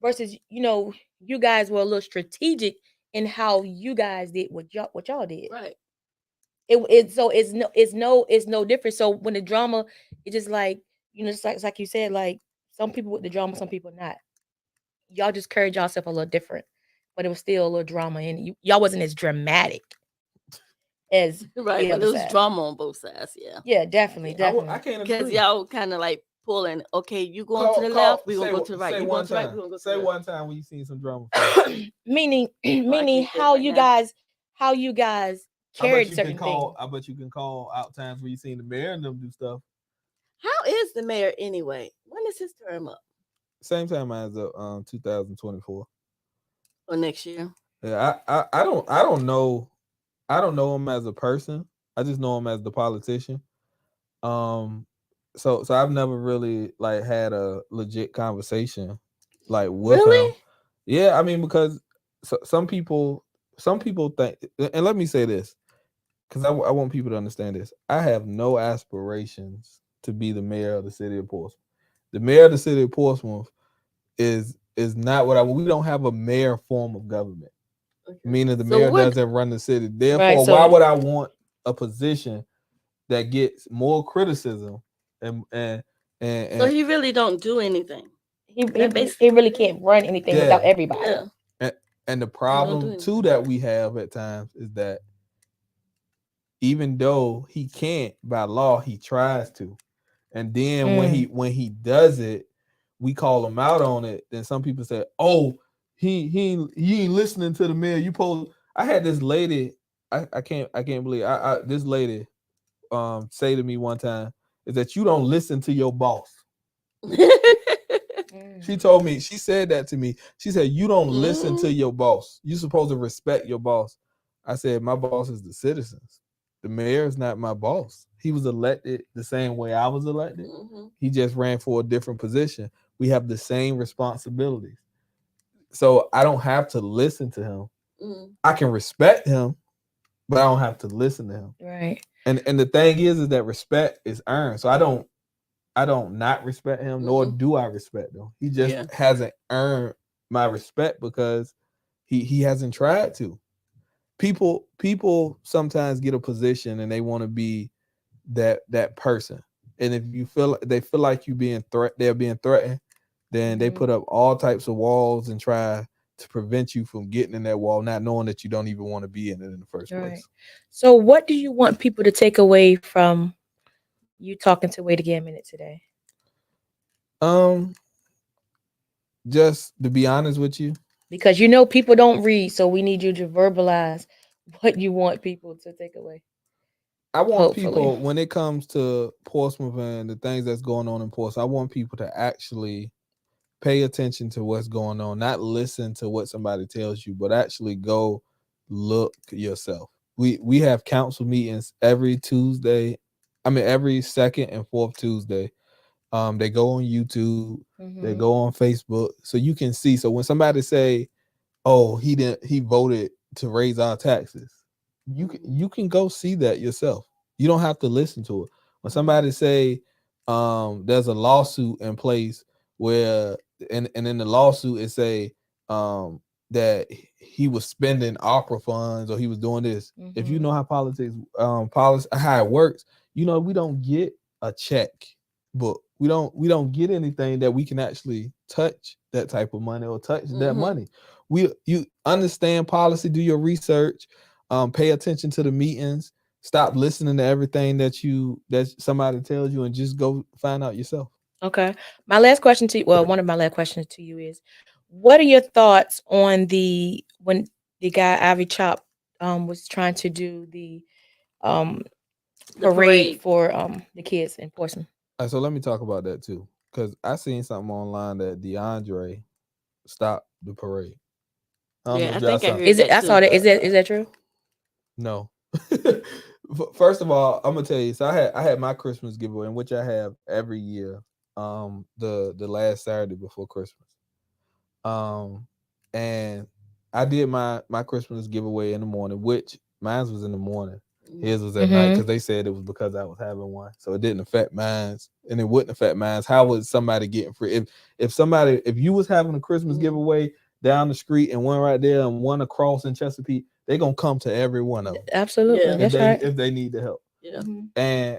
S3: versus you guys were a little strategic in how you guys did what y'all did.
S5: Right.
S3: It's no different. So when the drama, it's just like it's like you said, like some people with the drama, some people not. Y'all just carried yourself a little different, but it was still a little drama, and y'all wasn't as dramatic as
S5: Right,
S3: the
S5: but
S3: other
S5: there was
S3: side.
S5: drama on both sides. Yeah.
S3: Yeah, definitely.
S4: I can't
S5: Because
S4: agree.
S5: y'all kind of like pulling. Okay, you going to the left, we gonna go to the right.
S4: Say
S5: You
S4: one
S5: going to the right,
S4: time.
S5: we gonna go to
S4: Say
S5: the left.
S4: one time when you seen some drama.
S3: meaning
S5: can't think
S3: how
S5: right
S3: you
S5: now.
S3: guys carried certain things.
S4: I bet you can call out times where you seen the mayor and them do stuff.
S5: How is the mayor anyway? When is his term up?
S4: Same time as 2024.
S5: Or next year?
S4: Yeah, I don't know. I don't know him as a person. I just know him as the politician. So I've never really like had a legit conversation like with
S5: Really?
S4: him. Yeah, I mean because some people think, and let me say this because I want people to understand this. I have no aspirations to be the mayor of the city of Portsmouth. The mayor of the city of Portsmouth is not what we don't have a mayor form of government.
S5: Okay.
S4: Meaning the
S5: So
S4: mayor
S5: what-
S4: doesn't run the city. Therefore,
S3: Right, so-
S4: why would I want a position that gets more criticism and
S5: So he really don't do anything.
S3: He
S5: basically-
S3: really can't run anything
S4: Yeah.
S3: without everybody.
S5: Yeah.
S4: and the
S5: do
S4: problem
S5: anything.
S4: too that we have at times is that even though he can't by law, he tries to. And then when he does it, we call him out on it. Then some people say, "Oh, he ain't listening to the mayor." I had this lady. I can't believe this lady say to me one time is that you don't listen to your boss. She told me, she said that to me. She said, "You don't listen to your boss. You're supposed to respect your boss." I said, "My boss is the citizens. The mayor is not my boss. He was elected the same way I was elected. He just ran for a different position. We have the same responsibilities. So I don't have to listen to him. I can respect him, but I don't have to listen to him."
S3: Right.
S4: And the thing is that respect is earned. So I don't not respect him, nor do I respect him. He just hasn't earned my respect because he hasn't tried to. People sometimes get a position and they want to be that person. And if they feel like they're being threatened, then they put up all types of walls and try to prevent you from getting in that wall, not knowing that you don't even want to be in it in the first place.
S3: So what do you want people to take away from you talking to Wait Again Minute today?
S4: Just to be honest with you,
S3: Because people don't read, so we need you to verbalize what you want people to take away.
S4: I want
S3: Hopefully.
S4: people, when it comes to Portsmouth and the things that's going on in Portsmouth, I want people to actually pay attention to what's going on, not listen to what somebody tells you, but actually go look yourself. We have council meetings every Tuesday. I mean, every second and fourth Tuesday. They go on YouTube, they go on Facebook, so you can see. So when somebody say, "Oh, he voted to raise our taxes," you can go see that yourself. You don't have to listen to it. When somebody say, there's a lawsuit in place where, and in the lawsuit it say, that he was spending opera funds or he was doing this. If you know how how it works, we don't get a check book. We don't get anything that we can actually touch that type of money or touch that money. You understand policy, do your research, pay attention to the meetings, stop listening to everything that somebody tells you, and just go find out yourself.
S3: Okay. My last question to you, one of my last questions to you is, what are your thoughts on when the guy Ivy Chop was trying to do the parade for the kids in Portsmouth.
S4: So let me talk about that too, because I seen something online that De'Andre stopped the parade.
S5: Yeah, I think I heard
S3: Is it?
S5: that
S3: I
S5: too.
S3: saw that. Is that true?
S4: No. First of all, I'm gonna tell you. So I had my Christmas giveaway, which I have every year. The last Saturday before Christmas. And I did my Christmas giveaway in the morning, which mine was in the morning. His was at night because they said it was because I was having one, so it didn't affect mine, and it wouldn't affect mine. How was somebody getting free? If you was having a Christmas giveaway down the street and one right there and one across in Chesapeake, they gonna come to every one of them.
S3: Absolutely,
S5: Yeah.
S3: that's right.
S4: If they need the help.
S5: Yeah.
S4: And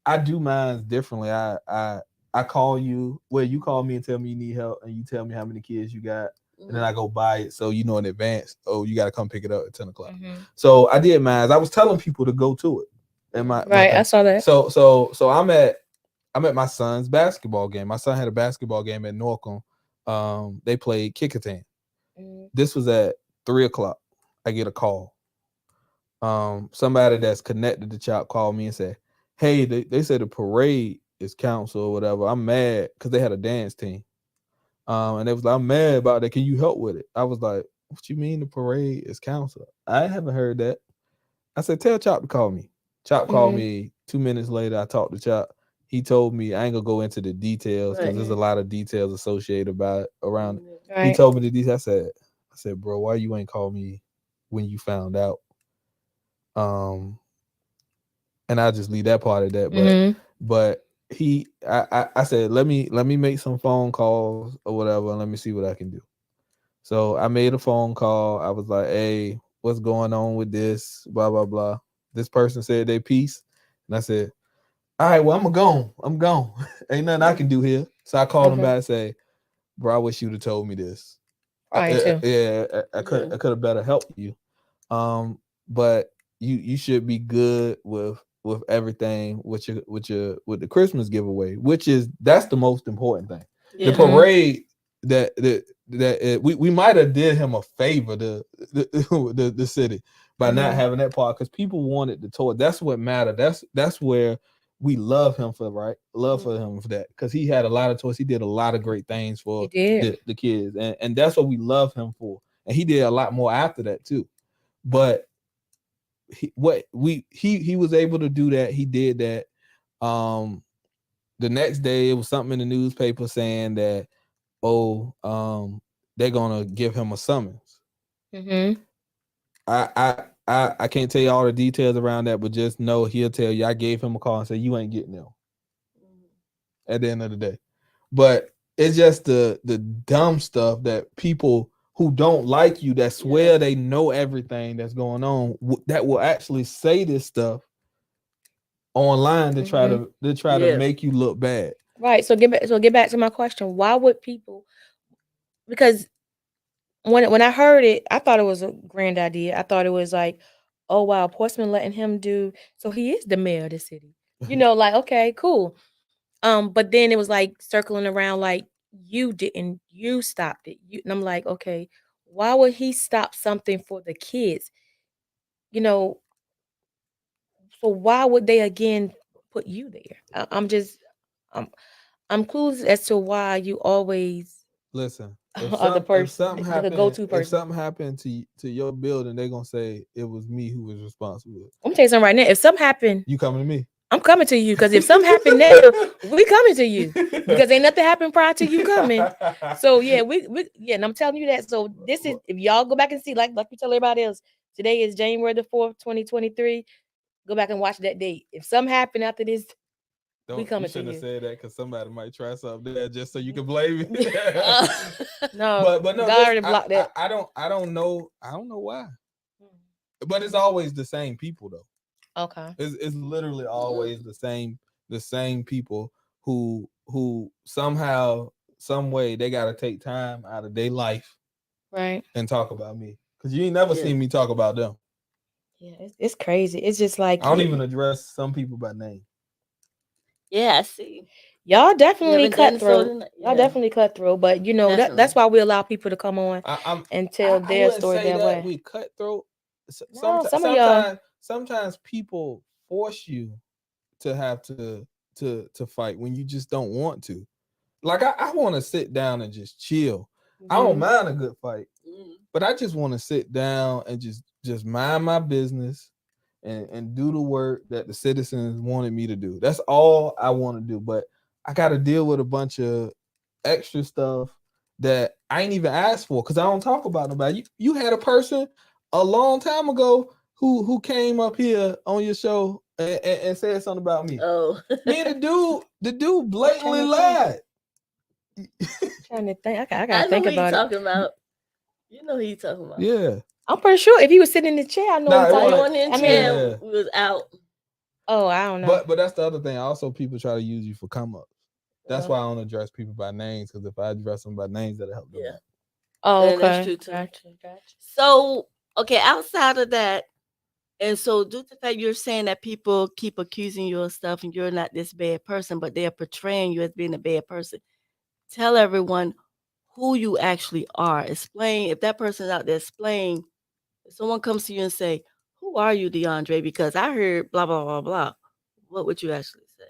S4: I do mine differently. I call you, well, you call me and tell me you need help, and you tell me how many kids you got, and then I go buy it, so you know in advance. Oh, you got to come pick it up at 10 o'clock. So I did mine. I was telling people to go to it, and my
S3: I saw that.
S4: So I'm at my son's basketball game. My son had a basketball game at Norcom. They played Kickertan. This was at 3 o'clock. I get a call. Somebody that's connected to CHOP called me and said, "Hey, they said the parade is canceled or whatever. I'm mad because they had a dance team. And they was like, I'm mad about that. Can you help with it?" I was like, "What you mean the parade is canceled? I haven't heard that." I said, "Tell CHOP to call me." CHOP called me 2 minutes later. I talked to CHOP. He told me, I ain't gonna go into the details because there's a lot of details associated around it. He told me the details. I said, "Bro, why you ain't call me when you found out?" And I'll just leave that part of that. But I said, let me make some phone calls or whatever, and let me see what I can do. So I made a phone call. I was like, "Hey, what's going on with this? Blah blah blah." This person said they piece, and I said, "All right, well, I'm gone. Ain't nothing I can do here." So I called him back and say, "Bro, I wish you'd have told me this. I could have better helped you. But you should be good with everything with the Christmas giveaway, that's the most important thing. The parade we might have did him a favor, the city, by not having that part, because people wanted the toy. That's what mattered. That's where we love him for, right? Love for him for that, because he had a lot of toys. He did a lot of great things for the kids, and that's what we love him for. And he did a lot more after that too. But he was able to do that. He did that. The next day, it was something in the newspaper saying that, they're gonna give him a summons. I can't tell you all the details around that, but just know he'll tell you I gave him a call and say you ain't getting them at the end of the day. But it's just the dumb stuff that people who don't like you, that swear they know everything that's going on, that will actually say this stuff online to try to make you look bad.
S3: Right. So get back to my question. Why would people? Because when I heard it, I thought it was a grand idea. I thought it was like, oh wow, Portsmouth letting him do. So he is the mayor of the city. Like, okay, cool. But then it was like circling around, like you stopped it. And I'm like, okay, why would he stop something for the kids? So why would they again put you there? I'm clueless as to why you always
S4: listen.
S3: If something
S4: happened to your building, they're gonna say it was me who was responsible.
S3: I'm telling you something right now. If something happened,
S4: you coming to me?
S3: I'm coming to you, because if something happened now, we coming to you, because ain't nothing happened prior to you coming. So yeah, we and I'm telling you that. So this is, if y'all go back and see, like we tell everybody else, today is January the 4th, 2023. Go back and watch that date. If something happened after this, we coming to you.
S4: You shouldn't have said that, because somebody might try something there just so you can blame me.
S3: No,
S4: but no,
S3: God already blocked that.
S4: I don't know why. But it's always the same people though.
S3: Okay.
S4: It's literally always the same people who somehow, some way, they gotta take time out of their life,
S3: right,
S4: and talk about me, because you ain't never seen me talk about them.
S3: Yeah, it's crazy. It's just like,
S4: I don't even address some people by name.
S5: Yeah, I see.
S3: Y'all definitely cutthroat. Y'all definitely cutthroat, but that's why we allow people to come on and tell their story that way.
S4: We cutthroat.
S3: Sometimes
S4: Sometimes people force you to have to fight when you just don't want to. Like I want to sit down and just chill. I don't mind a good fight, but I just want to sit down and just mind my business and do the work that the citizens wanted me to do. That's all I want to do. But I got to deal with a bunch of extra stuff that I ain't even asked for because I don't talk about nobody. You had a person a long time ago who came up here on your show and said something about me.
S5: Oh,
S4: Man, the dude blatantly lied.
S3: Trying to think. I
S5: I
S3: gotta
S5: know
S3: think
S5: who you
S3: about it.
S5: talking about. You know who you talking about.
S4: Yeah.
S3: I'm pretty sure if he was sitting in the chair, I know
S4: Nah,
S3: he's
S4: it
S3: talking
S5: The
S4: wasn't.
S5: one in
S3: I mean-
S5: chair
S4: Yeah.
S5: was out.
S3: Oh, I don't know.
S4: But that's the other thing. Also, people try to use you for come ups. That's
S5: Uh-huh.
S4: why I don't address people by names, because if I address them by names, that'll help them.
S5: Yeah.
S4: out.
S3: Oh,
S5: Yeah,
S3: okay.
S5: that's true too.
S3: Gotcha.
S5: So, okay, outside of that, and so due to the fact you're saying that people keep accusing you of stuff and you're not this bad person, but they're portraying you as being a bad person. Tell everyone who you actually are. Explain, if that person's out there, explain. If someone comes to you and say, "Who are you, De'Andre?" Because I heard blah blah blah blah. What would you actually say?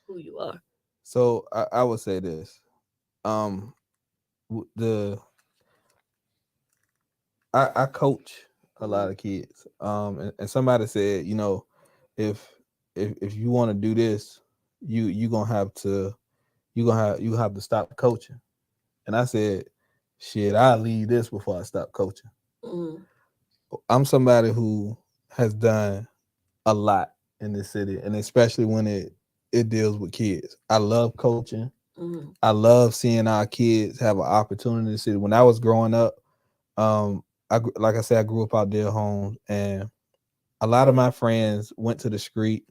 S5: Who you are?
S4: So I would say this. The I coach a lot of kids. And somebody said, you know, if you want to do this, you gonna have to you have to stop coaching. And I said, shit, I'll leave this before I stop coaching.
S5: Mhm.
S4: I'm somebody who has done a lot in this city, and especially when it deals with kids. I love coaching.
S5: Mhm.
S4: I love seeing our kids have an opportunity in the city. When I was growing up, like I said, I grew up out there home, and a lot of my friends went to the street,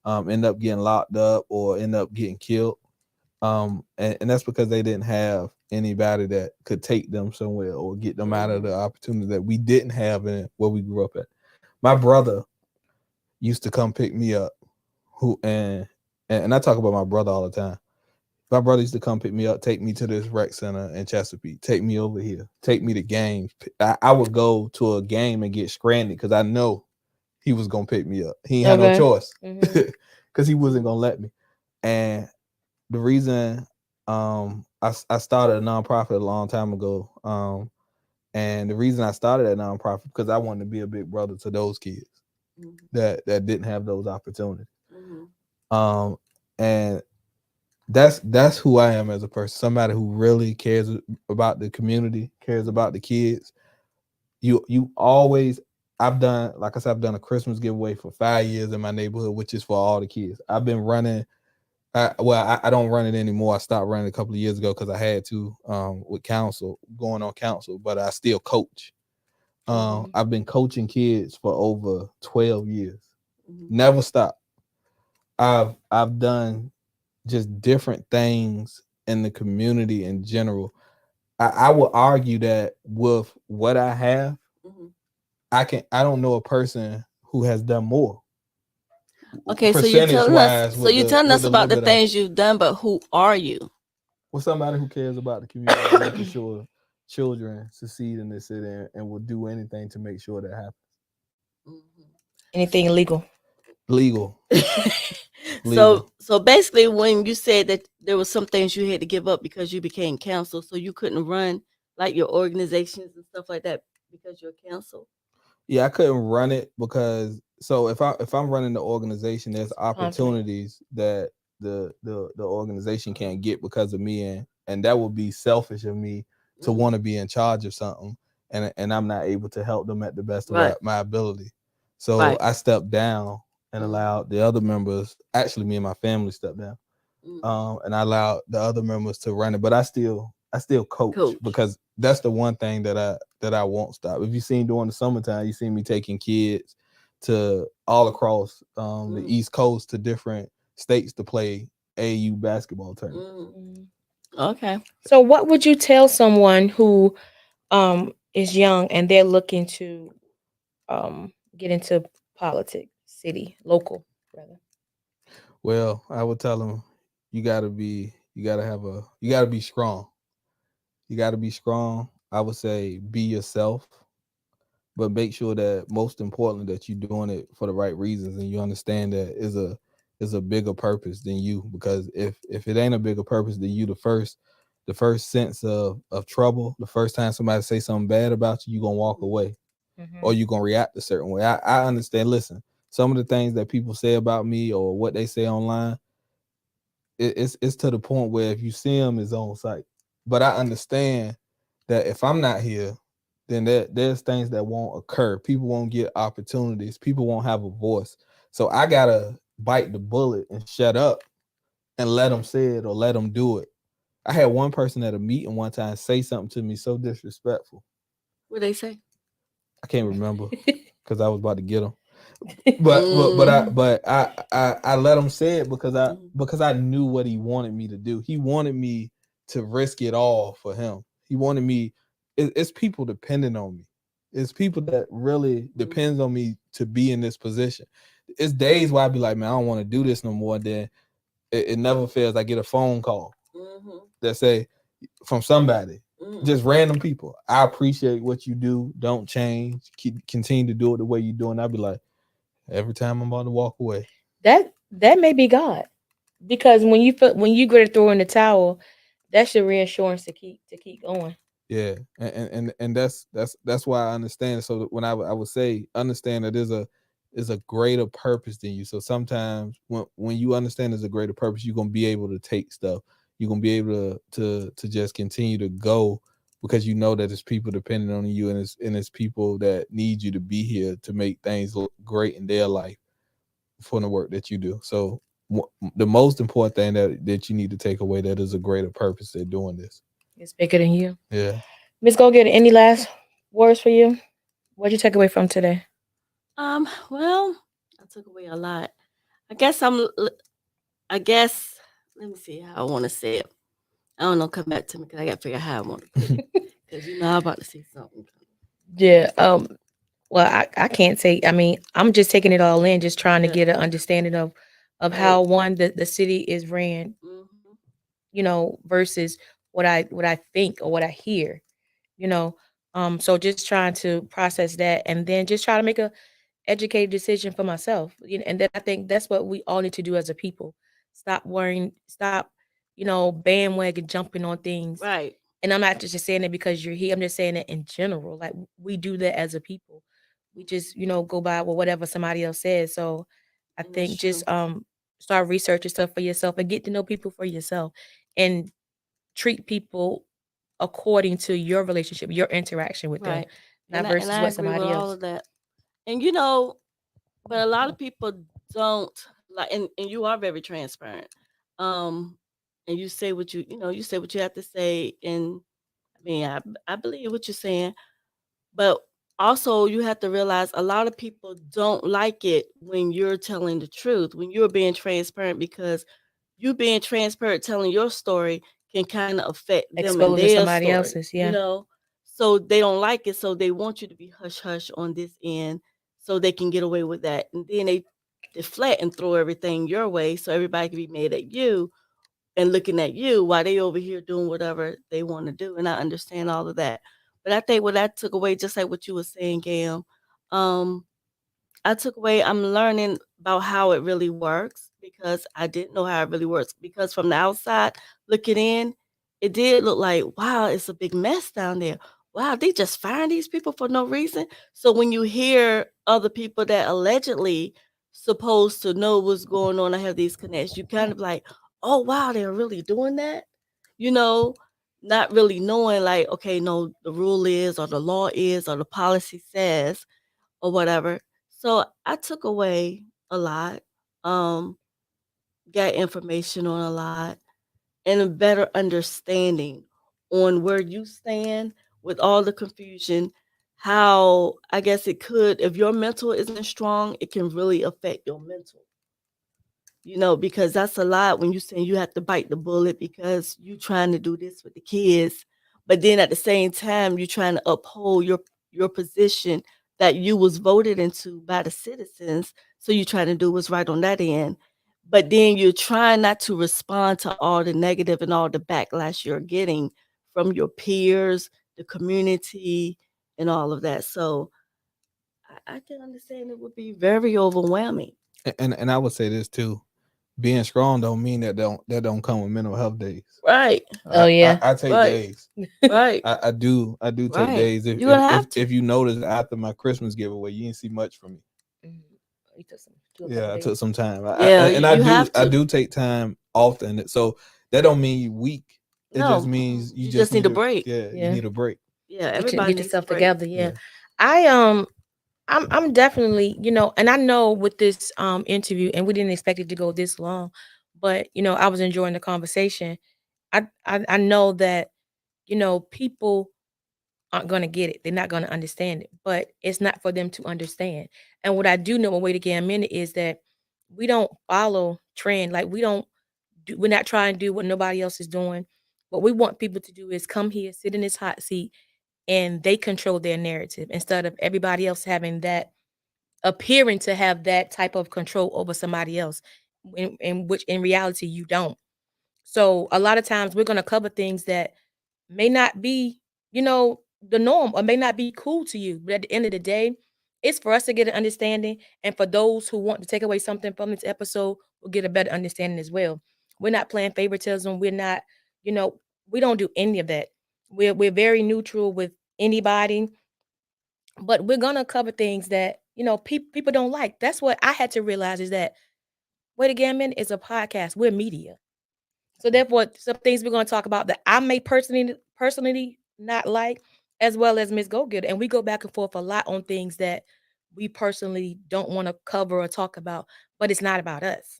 S4: end up getting locked up or end up getting killed. And that's because they didn't have anybody that could take them somewhere or get them out of the opportunity that we didn't have in where we grew up at. My brother used to come pick me up, and I talk about my brother all the time. My brother used to come pick me up, take me to this rec center in Chesapeake, take me over here, take me to games. I would go to a game and get stranded because I know he was gonna pick me up. He had no choice because he wasn't gonna let me. And the reason I started a nonprofit a long time ago, and the reason I started that nonprofit because I wanted to be a big brother to those kids that didn't have those opportunities. And that's who I am as a person. Somebody who really cares about the community, cares about the kids. You always, I've done, like I said, I've done a Christmas giveaway for 5 years in my neighborhood, which is for all the kids. I've been running. I don't run it anymore. I stopped running a couple of years ago because I had to with council, going on council, but I still coach. I've been coaching kids for over 12 years. Never stopped. I've done just different things in the community in general. I would argue that with what I have, I don't know a person who has done more.
S5: Okay, so you're telling us
S4: the
S5: about the
S4: little bit
S5: things you've done, but who are you?
S4: With somebody who cares about the community, making sure children succeed in this city and will do anything to make sure that happens.
S3: Anything illegal?
S4: Legal.
S5: So basically, when you said that there was some things you had to give up because you became council, so you couldn't run like your organizations and stuff like that because you're council.
S4: Yeah, I couldn't run it because if I'm running the organization, there's opportunities that the organization can't get because of me, and that would be selfish of me to want to be in charge of something, and I'm not able to help them at the best of my ability. So I stepped down and allowed the other members, actually me and my family stepped down, and I allowed the other members to run it. But I still coach because that's the one thing that I won't stop. If you seen during the summertime, you see me taking kids to all across the East Coast to different states to play AAU basketball tournaments.
S5: Okay.
S3: So what would you tell someone who is young and they're looking to get into politics, local rather?
S4: Well, I would tell them you gotta be strong. You gotta be strong. I would say be yourself, but make sure that most importantly that you're doing it for the right reasons and you understand that is a bigger purpose than you, because if it ain't a bigger purpose than you, the first sense of trouble, the first time somebody say something bad about you, you're gonna walk away, or you're gonna react a certain way. I understand. Listen, some of the things that people say about me or what they say online, it's to the point where if you see them, it's on site. But I understand that if I'm not here, then there's things that won't occur. People won't get opportunities. People won't have a voice. So I gotta bite the bullet and shut up and let them say it or let them do it. I had one person at a meeting one time say something to me so disrespectful.
S5: What they say?
S4: I can't remember because I was about to get them. But I let him say it because I knew what he wanted me to do. He wanted me to risk it all for him. He wanted me. It's people depending on me. It's people that really depends on me to be in this position. It's days where I be like, man, I don't want to do this no more. Then it never fails. I get a phone call that say from somebody, just random people. I appreciate what you do. Don't change. Continue to do it the way you're doing. I'll be like, every time I'm about to walk away.
S3: That may be God, because when you go to throw in the towel, that's your reassurance to keep going.
S4: Yeah, and that's why I understand. So that when I would say understand that there's a greater purpose than you. So sometimes when you understand there's a greater purpose, you're gonna be able to take stuff. You're gonna be able to just continue to go because you know that there's people depending on you, and it's people that need you to be here to make things look great in their life for the work that you do. So the most important thing that you need to take away, that is a greater purpose they're doing this.
S3: It's bigger than you.
S4: Yeah.
S3: Miss Go Get, any last words for you? What'd you take away from today?
S5: Well, I took away a lot. I guess let me see how I want to say it. I don't know, come back to me because I got to figure out how I want to put it. Because I'm about to say something.
S3: Yeah. Well, I can't say. I mean, I'm just taking it all in, just trying to get an understanding of how the city is ran, versus what I think or what I hear, you know. So just trying to process that, and then just try to make a educated decision for myself. And then I think that's what we all need to do as a people. Stop worrying. Stop, bandwagon jumping on things.
S5: Right.
S3: And I'm not just saying it because you're here. I'm just saying it in general. Like, we do that as a people. We just, go by whatever somebody else says. So I think just start researching stuff for yourself and get to know people for yourself, and treat people according to your relationship, your interaction with them, not versus
S5: I
S3: what
S5: agree with
S3: somebody
S5: all
S3: else.
S5: of that. And but a lot of people don't like, and you are very transparent. And you say what you say what you have to say, and I mean, I believe what you're saying, but also you have to realize a lot of people don't like it when you're telling the truth, when you're being transparent, because you being transparent, telling your story can kind of affect them and
S3: Exposing
S5: their
S3: somebody
S5: story,
S3: else's, yeah.
S5: So they don't like it. So they want you to be hush hush on this end, so they can get away with that, and then they deflect and throw everything your way, so everybody can be mad at you and looking at you while they over here doing whatever they want to do. And I understand all of that, but I think what I took away, just like what you were saying, Gam, um, I took away, I'm learning about how it really works, because I didn't know how it really works. Because from the outside looking in, it did look like, wow, it's a big mess down there. Wow, they just firing these people for no reason. So when you hear other people that allegedly supposed to know what's going on, I have these connections, you kind of like, oh wow, they're really doing that, you know, not really knowing, like, okay, no, the rule is, or the law is, or the policy says, or whatever. So I took away a lot, um, got information on a lot, and a better understanding on where you stand with all the confusion. How, I guess it could, if your mental isn't strong, it can really affect your mental. Because that's a lot when you saying you have to bite the bullet because you trying to do this with the kids, but then at the same time you're trying to uphold your position that you was voted into by the citizens. So you're trying to do what's right on that end, but then you're trying not to respond to all the negative and all the backlash you're getting from your peers, the community, and all of that. So I can understand it would be very overwhelming.
S4: And I would say this too. being strong don't mean that don't come with mental health days.
S5: Right.
S3: Oh, yeah.
S4: I take
S5: Right.
S4: days.
S5: Right.
S4: I do take
S5: Right.
S4: days.
S5: You gonna have to.
S4: If you notice after my Christmas giveaway, you didn't see much from me.
S3: You took some,
S4: Yeah, I took some time.
S5: Yeah,
S4: And
S5: you have
S4: I
S5: to.
S4: do take time often. So that don't mean you weak. It
S5: No,
S4: just means
S5: you just need a break.
S4: Yeah,
S3: Yeah.
S4: you need a break.
S5: Yeah,
S3: Get
S5: everybody needs
S3: yourself
S5: a break.
S3: together. Yeah. I'm definitely, and I know with this interview, and we didn't expect it to go this long, but I was enjoying the conversation. I know that people aren't gonna get it. They're not gonna understand it, but it's not for them to understand. And what I do know, a way to get a minute, is that we don't follow trend. Like we're not trying to do what nobody else is doing. What we want people to do is come here, sit in this hot seat, and they control their narrative instead of everybody else having that, appearing to have that type of control over somebody else, in which in reality you don't. So a lot of times we're going to cover things that may not be, the norm, or may not be cool to you. But at the end of the day, it's for us to get an understanding. And for those who want to take away something from this episode, will get a better understanding as well. We're not playing favoritism. We're not, we don't do any of that. We're very neutral with anybody, but we're gonna cover things that people don't like. That's what I had to realize, is that Wait Again is a podcast. We're media. So therefore, some things we're going to talk about that I may personally not like, as well as Miss Go Getter, and we go back and forth a lot on things that we personally don't want to cover or talk about. But it's not about us,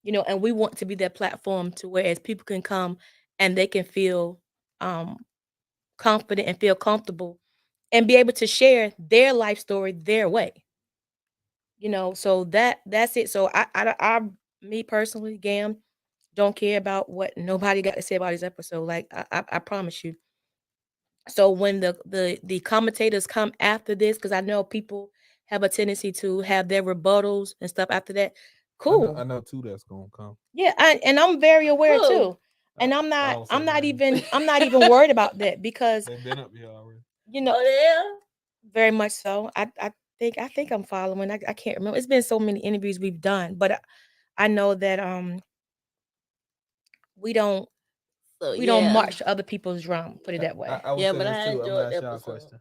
S3: and we want to be that platform to where as people can come and they can feel um, confident and feel comfortable and be able to share their life story their way. So that's it. So me personally, Gam, don't care about what nobody got to say about this episode. Like I promise you. So when the commentators come after this, because I know people have a tendency to have their rebuttals and stuff after that. Cool.
S4: I know two that's gonna come.
S3: Yeah, and I'm very aware
S5: Who?
S3: too. And
S4: I
S3: I'm not
S4: don't say
S3: I'm not
S4: names.
S3: even worried about that, because
S4: They've been up here already.
S5: Oh,
S3: very much so. I think I'm following. I can't remember. It's been so many interviews we've done, but I know that we don't
S5: So
S3: we don't
S5: yeah.
S3: march to other people's drum. Put it that way.
S4: I would
S5: Yeah,
S4: say
S5: but
S4: this
S5: I
S4: too. I'm
S5: enjoyed
S4: gonna ask
S5: the
S4: y'all a
S5: episode.
S4: question.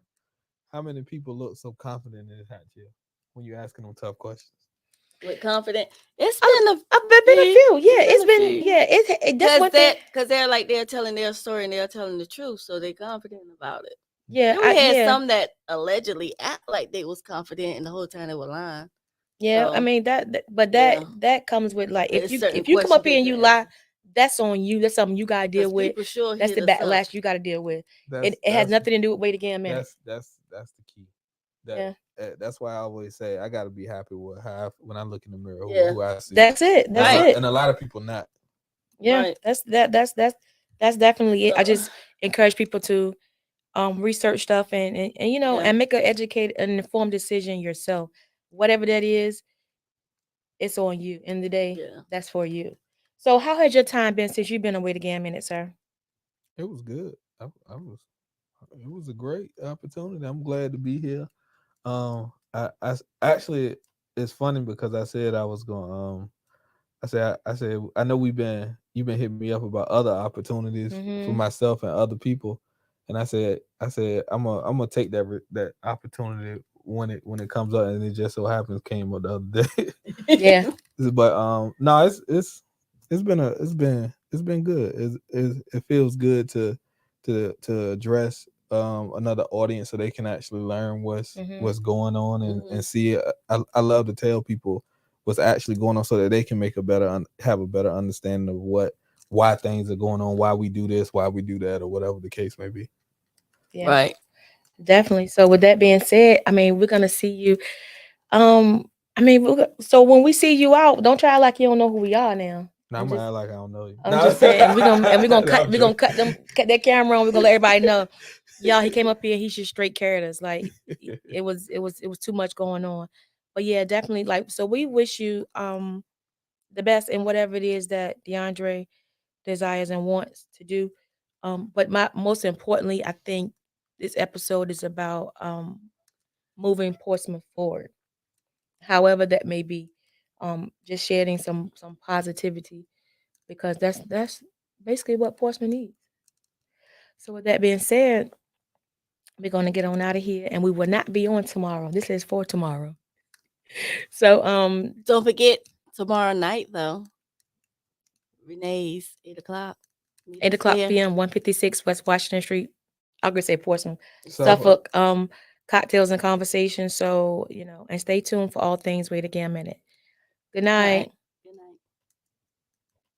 S4: How many people look so confident in this hot chair when you asking them tough questions?
S5: With confident. It's
S3: I've
S5: been
S3: been a few. Yeah,
S5: it's been a few.
S3: that's one thing.
S5: Because they're like, they're telling their story and they're telling the truth, so they're confident about it.
S3: Yeah,
S5: Then we had
S3: yeah.
S5: some that allegedly act like they was confident and the whole time they were lying.
S3: Yeah,
S5: So,
S3: I mean but
S5: yeah.
S3: that comes with, like, if
S5: It's certain
S3: you come up
S5: questions
S3: here
S5: they
S3: and you
S5: can
S3: lie,
S5: answer.
S3: that's on you. That's something you gotta deal
S5: 'Cause
S3: with.
S5: people sure
S3: That's the
S5: hit us up.
S3: backlash you gotta deal with. It has
S4: That's
S3: nothing to do with Wait Again Minute.
S4: that's the key.
S3: Yeah.
S4: That's why I always say I gotta be happy with when I look in the mirror
S5: Yeah.
S4: who I see.
S3: That's it. That's
S5: Right.
S3: it.
S4: And a lot of people not.
S3: Yeah.
S5: Right.
S3: That's definitely it. I
S5: So-
S3: just encourage people to research stuff and
S5: Yeah.
S3: and make an educated and informed decision yourself. Whatever that is, it's on you. In the day,
S5: Yeah.
S3: that's for you. So how has your time been since you've been away Again Minute, sir?
S4: It was good. It was a great opportunity. I'm glad to be here. I actually, it's funny because I said I was going. I said I know you've been hitting me up about other opportunities for myself and other people, and I said I'm gonna take that opportunity when it comes up, and it just so happens came up the other day.
S3: Yeah.
S4: But no, it's been good. It feels good to address another audience so they can actually learn what's going on and see it. I love to tell people what's actually going on so that they can make have a better understanding of why things are going on, why we do this, why we do that, or whatever the case may be.
S3: Yeah.
S5: Right.
S3: Definitely. So with that being said, I mean, we're gonna see you. So when we see you out, don't try like you don't know who we are now.
S4: Now I'm gonna act like I don't know you.
S3: I'm just saying, and we're gonna cut
S4: No, I'm
S3: cut that camera on. We're gonna let everybody know, y'all. He came up here. He just straight carried us. Like it was too much going on. But yeah, definitely. Like, so we wish you the best in whatever it is that De'Andre desires and wants to do. But most importantly, I think this episode is about moving Portsmouth forward, however that may be. just shedding some positivity, because that's basically what Portsmouth needs. So with that being said, we're gonna get on out of here, and we will not be on tomorrow. This is for tomorrow. So
S5: Don't forget tomorrow night though. Renee's 8:00.
S3: 8:00 p.m. 156 West Washington Street. I'm gonna say Portsmouth,
S4: Suffolk.
S3: Suffolk. Cocktails and conversations. So and stay tuned for all things Wait Again a Minute. Good night.
S5: Right.